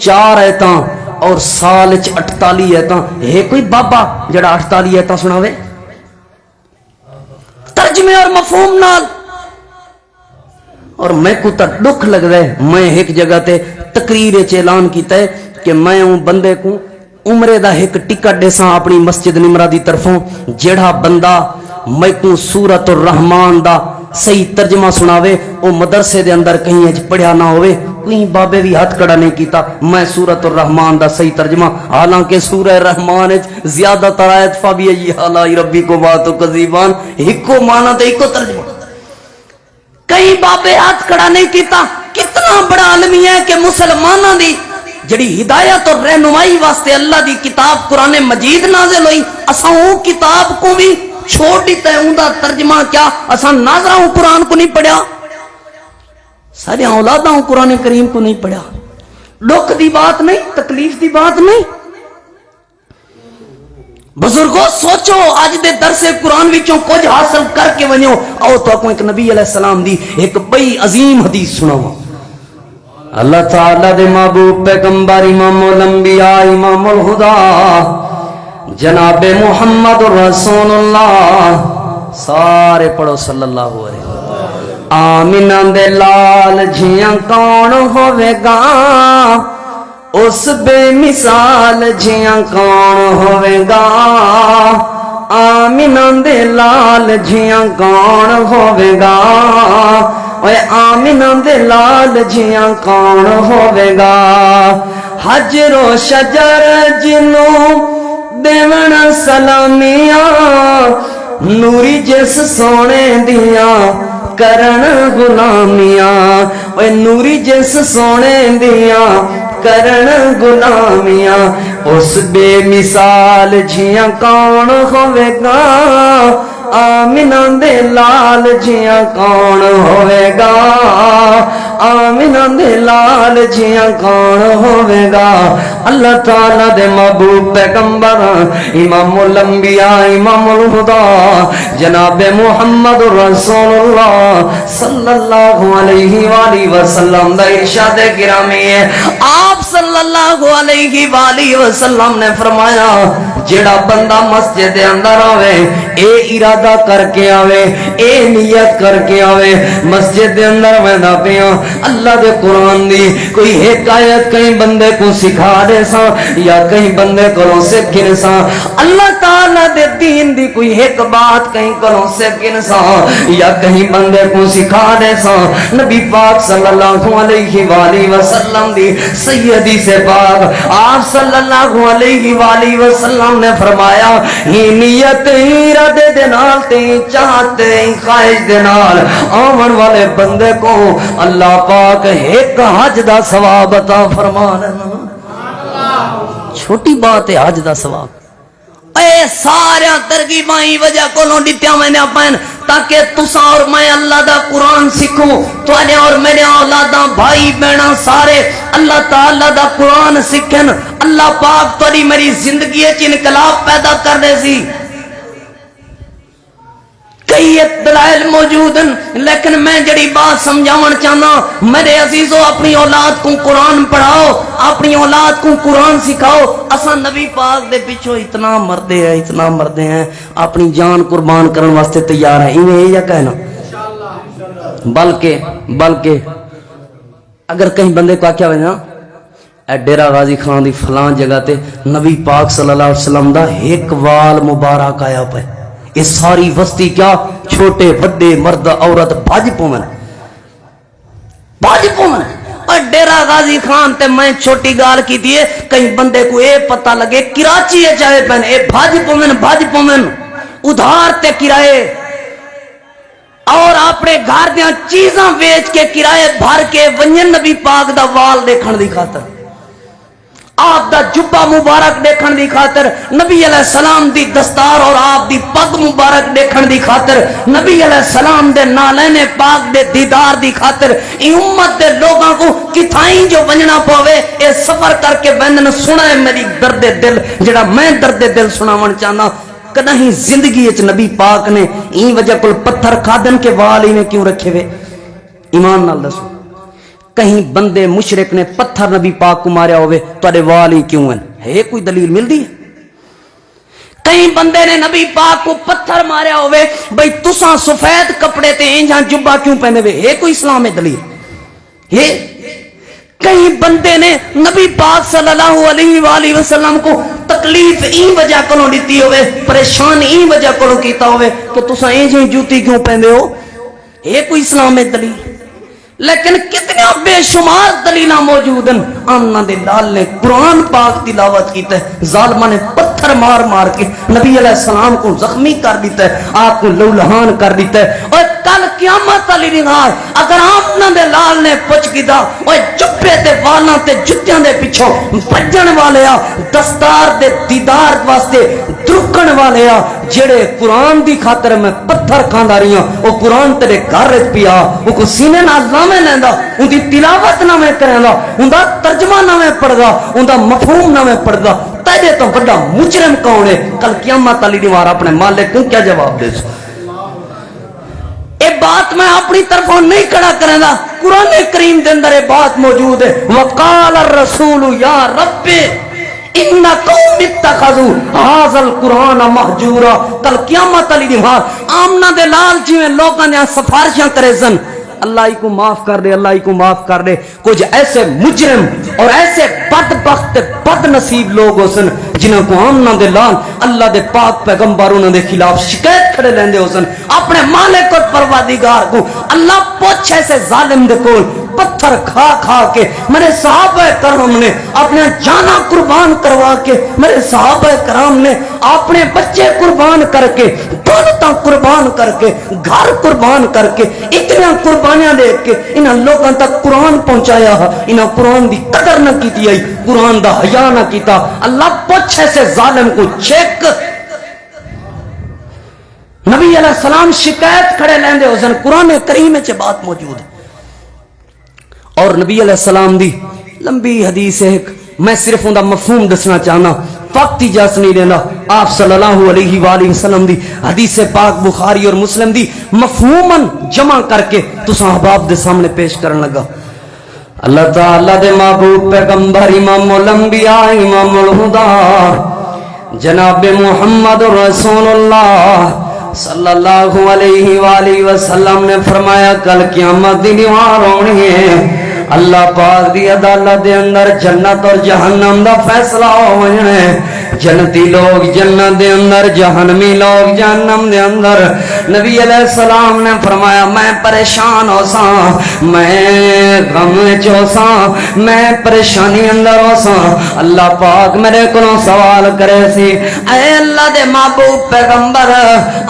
A: 4 آیتاں اور سال 48 آیتاں ہے کوئی بابا جڑا 48 آیتاں سناوے ترجمے اور مفہوم نال اور میں کو تک دکھ لگ رہا ہے میں ایک جگہ تے تقریر اعلان کیتا ہے کہ میں ہوں بندے کو عمرے دا ایک ٹکٹ دے ساں اپنی مسجد نمرہ دی طرفوں جڑا بندہ میں کو سورۃ الرحمن دا صحیح ترجمہ سناوے وہ مدرسے دے اندر کہیں اج پڑھیا نہ ہوئے کوئی بابے بھی ہاتھ کڑا نہیں کیتا میں سورۃ الرحمن دا صحیح ترجمہ حالانکہ سورہ رحمان زیادہ تر آیت فبی آلاء ربکما تکذبان ہکو معنی تے ہکو ترجمہ کئی بابے ہاتھ کھڑا نہیں کیتا کتنا بڑا عالمی ہے کہ مسلمانوں دی جڑی ہدایت اور رہنمائی واسطے اللہ دی کتاب قرآن مجید نازل ہوئی اساں وہ کتاب کو بھی چھوڑ دیتا ہے اوندا ترجمہ کیا اساں ناظرہ قرآن کو نہیں پڑھیا سارے اولاداں قرآن کریم کو نہیں پڑھیا دکھ دی بات نہیں تکلیف دی بات نہیں بزرگوں سوچو آج دے درس قرآن وچوں کچھ حاصل کر کے ونیو او تو کو ایک نبی علیہ السلام دی ایک بڑی عظیم حدیث سناواں اللہ تعالی دے محبوب پیغمبر امام الانبیاء امام الہدا جناب محمد رسول اللہ سارے پڑھو صلی اللہ علیہ وسلم آمینہ دے لال جھیاں کون ہوے گا اس بے مثال جھیاں کون ہوے گا آمینہ دے لال جھیاں کون ہوے گا اوے آمینہ دے لال جھیاں کون ہوے گا حجر و شجر جنوں دیون سلامیاں نوری جس سونے دیاں کرن غلامیاں اوے نوری جس سونے دیاں کرن غلامیاں اس بے مثال جھیاں کون ہوے گا آمینہ دے لال جھیاں کون ہوے گا آمینہ دے لال جھیاں کون ہوے گا اللہ تعالیٰ دے محبوب پیغمبر امام الانبیاء امام الہدا جناب محمد رسول اللہ صلی اللہ علیہ وآلہ وسلم دا ارشاد گرامی ہے آپ صلی اللہ علیہ وآلہ وسلم نے فرمایا جڑا بندہ مسجد دے اندر آوے اے ارادہ کر کے آوے اے نیت کر کے آوے مسجد دے اندر ویندہ پیاں اللہ دے قرآن دی کوئی ایک آیت کہیں بندے کو سکھا دے سا یا کہیں بندے کو سکھن سا اللہ تعالیٰ دے دین دی کوئی ایک بات کہیں کرو سکھن سا یا کہیں بندے کو سکھا دے سا نبی پاک صلی اللہ علیہ وآلہ وسلم دی سیدی سے پاک آپ صلی اللہ علیہ وآلہ وسلم نے فرمایا ہی نیت ارادے دے نال تے چاہتے خواہش دے نال آمن والے بندے کو اللہ پاک ایک حج دا ثواب عطا فرمانا چھوٹی بات ہے حج دا ثواب اے سارے ترغیباں وجہ کولوں دتیاں میں نے اپن تاکہ تسا اور میں اللہ دا قرآن سکھوں، تواڈے اور میرے اولاداں بھائی بہناں سارے اللہ تعالی دا قرآن سکھن۔ اللہ پاک تواڈی میری زندگی وچ انقلاب پیدا کر دے سی۔ کئی دلائل موجود ہیں، لیکن میں جڑی بات سمجھاون چاہنا، میرے عزیزو اپنی اولاد کو قرآن پڑھاؤ، اپنی اولاد کو قرآن سکھاؤ۔ اساں نبی پاک دے پیچھے اتنا مردے ہیں اپنی جان قربان کرن واسطے تیار ہیں، انہیں یہ کہنا۔ بلکہ اگر کہیں بندے کو کیا ہوئے نا اے ڈیرہ غازی خان دی فلان جگہ تے نبی پاک صلی اللہ علیہ وسلم دا ایک وال مبارک آیا پہ، یہ ساری وسطی کیا چھوٹے بڑے مرد عورت بھاج پومن۔ اور ڈیرہ غازی خان تے میں چھوٹی گال کی دیئے کہیں بندے کو اے پتہ لگے کراچی ہے چاہے پہن اے بھاج پومن ادھار تے کرائے اور اپنے گھر دیاں چیزاں بیچ کے کرائے بھر کے ونجن نبی پاک دا وال دیکھن دی خاطر، آپ دا جبہ مبارک دیکھن دی خاطر، نبی علیہ السلام دی دستار اور آپ دی پگ مبارک دیکھن دی خاطر، نبی علیہ السلام دے نالین پاک دے دیدار دی خاطر، ای امت دے لوگاں کو کتھائیں جو ونجنا پوے اے سفر کر کے بندن سنا ہے میری درد دل، جڑا میں درد دل سناون چاہنا۔ کدہیں زندگی اچ نبی پاک نے این وجہ کل پتھر کھادن کے وال ہی نے کیوں رکھے ہوئے؟ ایمان نال دسو، کہیں بندے مشرک نے پتھر نبی پاک کو ماریا ہوئے تو اڑے وال ہی کیوں ہیں؟ ہے کوئی دلیل مل دی ہے؟ کہیں بندے نے نبی پاک کو پتھر ماریا ہوئے بھئی تساں سفید کپڑے تے انجاں جبہ کیوں پہنے ہوئے؟ ہے کوئی اسلام میں دلیل؟ ہے کہیں بندے نے نبی پاک صلی اللہ علیہ وآلہ وسلم کو تکلیف این وجہ کلوں دیتی ہوئے، پریشان این وجہ کلوں کیتا ہوئے کہ تساں انجاں جوتی کیوں پہنے ہو؟ ہے کوئی اسلام میں دلیل؟ لیکن کتنے بے شمار دلیلہ موجود ہیں۔ آمنہ دے لال نے قرآن پاک تلاوت کیتا ہے، ظالمہ نے پتھر مار کے نبی علیہ السلام کو زخمی کر دیتا ہے، آپ کو لولہان کر دیتا ہے۔ اور کل قیامت علی نگار اگر آمنہ دے لال نے پوچھ گیتا اور چپے تے والاں تے جتیاں دے پیچھوں بجن والے آ، دستار دے دیدار واسطے درکن والے آ، جڑے قرآن دی خاطر میں پتھر کھاندا رہی ہوں، وہ قرآن تیرے گھر وچ پیا، وہ کو سینے نال نامے لیندا، ان دی تلاوت نامے کریندا، ان دا ترجمہ نامے پڑھدا، ان دا مفہوم نامے پڑھدا، تیرے تو بڑا مجرم کون ہے؟ کل قیامت علی دیوار اپنے مالک کو کیا جواب دے سو؟ اے بات میں اپنی طرفوں نہیں کھڑا کریں دا، قرآن کریم دے اندر اے بات موجود ہے۔ وقال الرسول یا رب ان قوم اتخذوا هذا القرآن مہجورا۔ کل قیامت علی دیوار آمنہ دے لال جیویں لوگاں نے سفارشاں کرے سن، اللہ ہی کو معاف کر دے، اللہ ہی کو معاف کر دے۔ کچھ ایسے مجرم اور ایسے بدبخت بد نصیب لوگ ہو سن جنہوں کو آمنہ دے لال اللہ دے پاک پیغمبر انہوں دے خلاف شکایت کھڑے لیندے ہو سن، اپنے مالک اور پروردگار کو اللہ پوچھ ایسے ظالم دے کول پتھر کھا کے میرے صحابہ کرام نے اپنے جانا قربان کروا کے، میرے صحابہ کرام نے اپنے بچے قربان کر کے، دولتاں قربان کر کے، گھر قربان کر کے، اتنا قربانیاں دے کے انہاں لوگاں تک قرآن پہنچایا، انہاں قرآن دی قدر نہ کیتی آئی، قرآن دا حیا نہ کیتا۔ اللہ پوچھ ایسے ظالم کو چیک۔ نبی علیہ السلام شکایت کھڑے لیندے ہو سن، قرآن کریم میں بات موجود ہے۔ اور نبی علیہ السلام دی لمبی حدیث ہے، میں صرف ان دا مفہوم دسنا چاہنا، وقت اجازت نہیں دینا۔ آپ صلی اللہ علیہ وآلہ وسلم دی حدیث پاک بخاری اور مسلم دی مفہوماً جمع کر کے تساں احباب دے سامنے پیش کرن لگا۔ اللہ تعالیٰ دے محبوب پیغمبر امام الانبیاء امام الہدی جناب محمد رسول اللہ صلی اللہ علیہ وآلہ وسلم نے فرمایا کل قیامت دی دیوار ہونی ہے، اللہ پاک دی عدالت دے اندر جنت اور جہنم دا فیصلہ ہونا ہے، جنتی لوگ جنت دے اندر، جہنمی لوگ جہنم دے اندر۔ نبی علیہ السلام نے فرمایا میں پریشان ہو سا، میں غم چو سا، میں پریشانی اندر ہو سا۔ اللہ پاک میرے کو سوال کرے سی، اے اللہ دے محبوب پیغمبر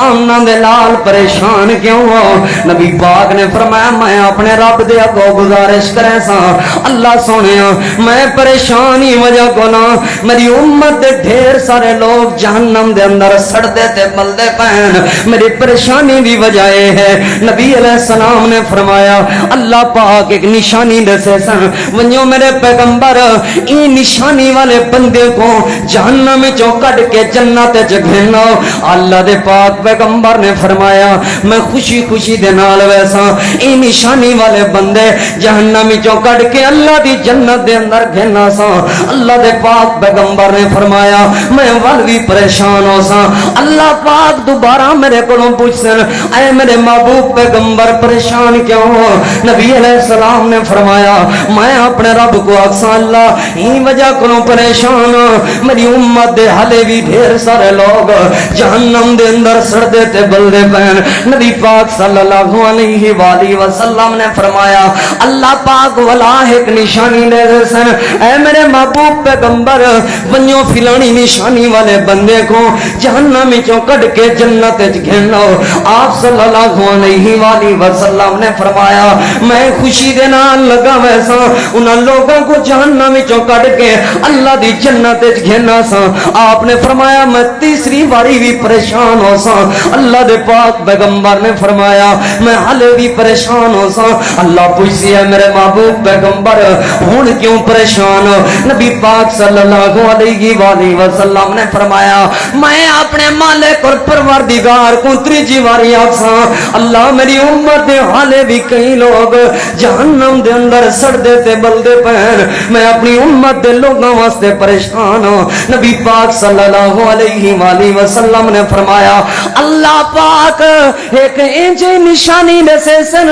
A: آمنہ دے لال پریشان کیوں ہو؟ نبی پاک نے فرمایا میں اپنے رب دے اگوں گزارش کرے سا، اللہ سونیا میں پریشانی وجہ کو نا میری امت دے ڈھیر سارے لوگ جہنم دے اندر سڑ دے تے مل دے پہن، میری پریشانی نشانی دی وجہ ہے نبی علیہ السلام نے فرمایا اللہ پاک ایک نشانی دسے سن ونجو میرے پیغمبر این نشانی والے بندے کو جہنم چوں کٹ کے جنت وچ گھنو اللہ دے پاک پیغمبر نے فرمایا میں خوشی خوشی دے نال ویسا این نشانی والے بندے جہنم چوں کٹ کے اللہ دی جنت دے اندر گھنا سا اللہ دے پاک پیغمبر نے فرمایا میں ول بھی پریشان ہو سا اللہ پاک دوبارہ میرے کو پوچھن اے میرے محبوب پیغمبر پریشان کیوں ہو نبی علیہ السلام نے فرمایا میں اپنے رب کو اکسا اللہ ہی وجہ کو پریشان میری امت دے حلے بھی ڈھیر سارے لوگ جہنم دے اندر سردے تے بلدے پہن نبی پاک صلی اللہ علیہ وآلہ وسلم نے فرمایا اللہ پاک ولا ایک نشانی دے دے سن اے میرے محبوب پیغمبر ونیو فلانی نشانی والے بندے کو جہنم چوں کٹ کے جنت وچ گھنو آپ صلی اللہ علیہ وآلہ وسلم نے فرمایا میں خوشی دے نال لگا ویسا انہاں لوگوں کو جہنم وچوں کٹ کے اللہ دی جنت وچ گھنا سا آپ نے فرمایا میں تیسری باری بھی پریشان ہو سا اللہ دے پاک پیغمبر نے فرمایا میں ہلے بھی پریشان ہو سا اللہ پوچھسی ہے میرے محبوب پیغمبر ہن کیوں پریشان نبی پاک صلی اللہ علیہ وآلہ وسلم نے فرمایا میں اپنے مالک اور پروردگار کو تیجی باری آکسا اللہ میری امت دے حالے بھی کئی لوگ جہنم دے اندر سڑدے تے بلدے پہن میں اپنی امت دے لوگوں واسطے پریشان ہوں نبی پاک صلی اللہ علیہ وآلہ وسلم نے فرمایا اللہ پاک ایک انجی نشانی دے سے سن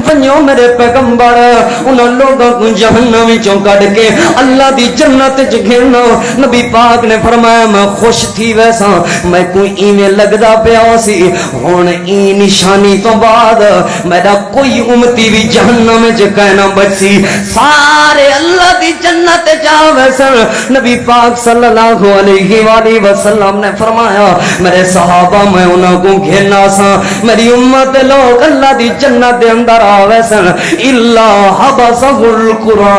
A: ونیو میرے پیغمبر انہوں لوگوں کو جہنم چوں کٹ کے اللہ دی جنت جگھنو نبی پاک نے فرمایا میں خوش تھی ویسا میں کوئی ایمیں لگدا پیا سی ہون ای نشانی تو بعد میرا کوئی امتی بھی جہنم کہنا بچی سارے اللہ دی جنت جا ویسا نبی پاک صلی اللہ علیہ وآلہ وسلم نے فرمایا میرے صحابہ میں انہوں کو گھیرنا سا میری امت لوگ اللہ دی جنت دے اندر آوے سن اللہ حبسہ القرآن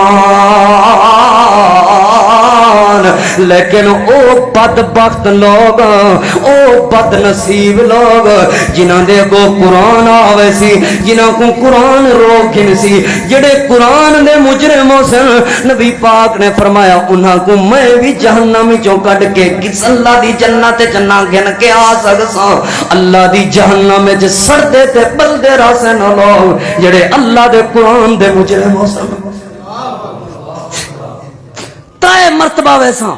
A: لیکن او بدبخت لوگ او بد نصیب لوگ جنہاں دے کو قرآن آوے سی جنہاں کو قرآن روکن سی جڑے قرآن دے مجرموں سے نبی پاک نے فرمایا انہاں کو میں بھی جہنم چوں کٹ کے کس اللہ دی جنت جنہ گھن کے آ سکساں اللہ دی جہنم چ سڑدے تے بلدے راسے نہ لوگ جڑے اللہ دے قرآن دے مجرموں سے تائے مرتبہ ویسا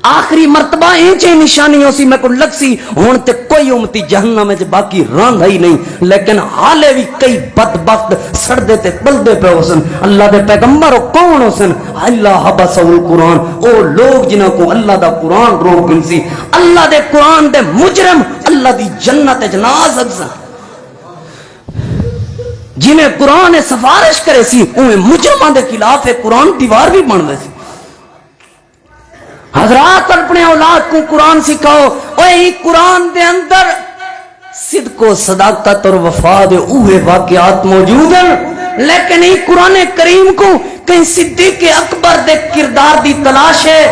A: آخری مرتبہ اینچے نشانی ہو سی میں کو لگ سی ہون تے کوئی امتی جہنم میں باقی راندھا ہی نہیں لیکن حالے بھی کئی بدبخت سڑدے تے بلدے پہ ہو سن اللہ دے پیغمبر کون ہو سن اللہ حبسہ القرآن او لوگ جنہوں کو اللہ دا قرآن روکن سی اللہ دے قرآن دے مجرم اللہ دی جنت جناز اگزن جنہیں قرآن سفارش کرے سی انہیں مجرمان دے خلاف قرآن دیوار بھی بن دے سی حضرات اپنے اولاد کو قرآن سکھاؤ وہی قرآن دے اندر صدق و صداقت اور وفا دے اوہے واقعات موجود ہیں لیکن یہ قرآن کریم کو کہیں صدیق اکبر دے کردار دی تلاش ہے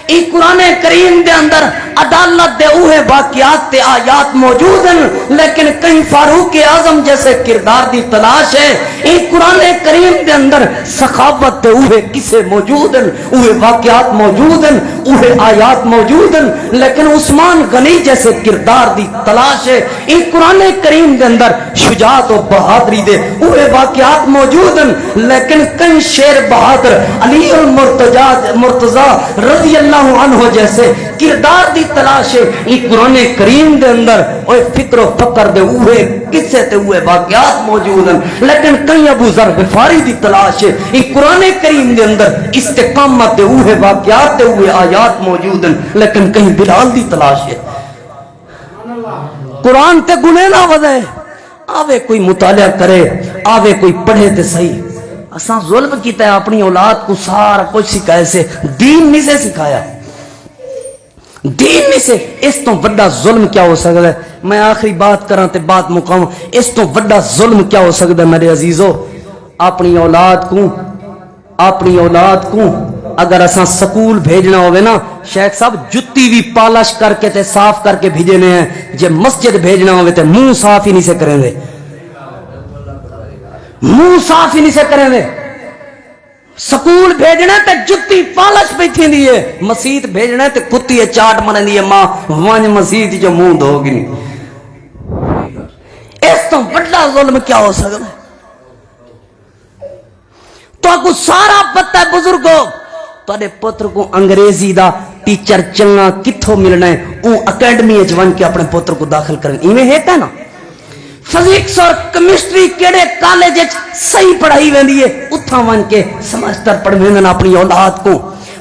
A: یہ قرآن کریم دے اندر عدالت دے اوہے واقعات تے آیات موجود ہیں لیکن کہیں فاروق اعظم جیسے کردار دی تلاش ہے یہ قرآن کریم دے اندر سخاوت دے اوہے کسے موجود ہیں اوہے واقعات موجود ہیں اوہے آیات موجود ہیں لیکن عثمان غنی جیسے کردار دی تلاش ہے یہ قرآن کریم دے اندر شجاعت و بہادری دے اوہے واقعات موجود ہیں لیکن کئی شیر بہادر علی المرتضی رضی اللہ عنہ جیسے کردار دی تلاش ہے یہ قرآن کریم دے اندر اوہ فکر و فکر دے اوہے کسے تے اوہے واقعات موجود ہیں لیکن کئی ابو ذر غفاری دی تلاش ہے یہ قرآن کریم دے اندر استقامت دے اوہے واقعات دے اوہے آیات موجود ہیں لیکن کہیں بلال دی تلاش ہے قرآن تے گنے نہ وضع آوے کوئی مطالعہ کرے آوے کوئی پڑھے تے صحیح اساں ظلم کیتا ہے اپنی اولاد کو سارا کچھ سکھائے سے دین نہیں سے سکھایا دین نہیں سے اس تو بڑا ظلم کیا ہو سکتا ہے میں آخری بات کراں تے بات مقام اس تو بڑا ظلم کیا ہو سکتا ہے میرے عزیزو اپنی اولاد کو اگر اساں سکول بھیجنا ہوئے نا شیخ صاحب جتی بھی پالش کر کے تے صاف کر کے بھیجنے ہیں، جے مسجد بھیجنا ہوئے تے منہ صاف ہی نہیں سے کریں دے، منہ صاف ہی نہیں سے کریں دے۔ سکول بھیجنا تے جتی پالش پہ تھی دیئے، مسجد بھیجنا تے کتی چاٹ مرن دیئے ماں وانج مسجد جو منہ دھو گی نہیں۔ اس تو بڑا ظلم کیا ہو سکتا ہے؟ تو کو سارا پتہ ہے بزرگو تواڈے پتر کو انگریزی دا ٹیچر چنگا کتھوں ملنا ہے، او اکیڈمی وچ ون کے اپنے پتر کو داخل کرن، ایویں ہے نا؟ فزکس اور کیمسٹری کیڑے کالج وچ صحیح پڑھائی ویندی ہے، اتھاں ون کے سمسٹر پڑھویندن اپنی اولاد کو۔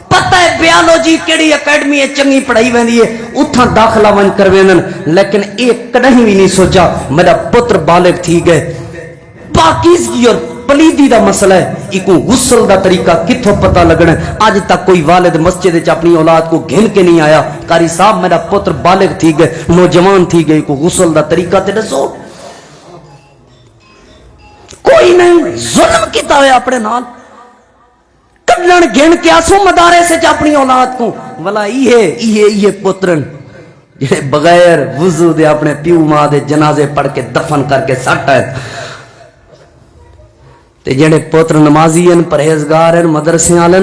A: پتہ ہے بیالوجی کیڑی اکیڈمی چنگی پڑھائی ویندی ہے، اتھاں داخلہ ون کرویندن، لیکن ایک کدیں بھی نہیں سوچا میرا پتر بالغ تھی گئے، پاکیزگی اور پلیدی دا مسئلہ ہے، ایک غسل دا طریقہ کتھوں پتہ لگنا ہے۔ آج تک کوئی والد مسجد وچ اپنی اولاد کو گھن کے نہیں آیا، قاری صاحب میرا پتر بالغ تھی گئے، نوجوان تھی گئے، کو غسل دا طریقہ تے دسو۔ کوئی نہیں، ظلم کیتا ہویا اپنے نال، کڈن گھن کے آسو مدارس وچ اپنی اولاد کو، ولا یہ پترن جڑے بغیر وضو دے اپنے پیو ماں دے جنازے پڑھ کے دفن کر کے سٹ ہے، تے جڑے پتر نمازی ہیں، پرہیزگار ہیں، مدرسے والے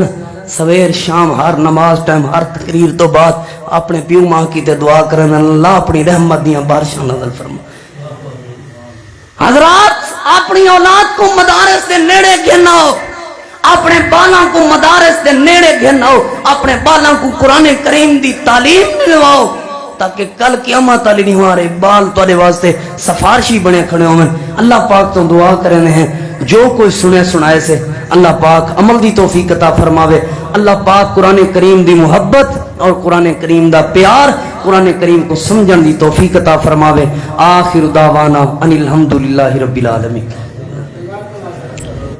A: سویر شام ہر نماز ٹائم ہر تقریر تو بعد اپنے پیو ماں کی تے دعا کرن اللہ اپنی رحمت دیاں بارشاں نازل فرما۔ حضرات اپنی اولاد کو مدارس دے نیڑے گھناؤ، اپنے بالاں کو مدارس دے نیڑے گھناؤ، اپنے بالاں کو قرآن کریم دی تعلیم دلواؤ، تاکہ کل قیامت علی نہیں ہمارے بال تواڈے واسطے سفارشی بنے کھڑے ہوں۔ اللہ پاک تو دعا کرنے ہیں جو کوئی سنے سنائے سے اللہ پاک عمل دی توفیق عطا فرماوے۔ اللہ پاک قرآن کریم دی محبت اور قرآن کریم دا پیار، قرآن کریم کو سمجھن دی توفیق عطا فرماوے۔ آخر دعوانا ان الحمدللہ رب العالمین۔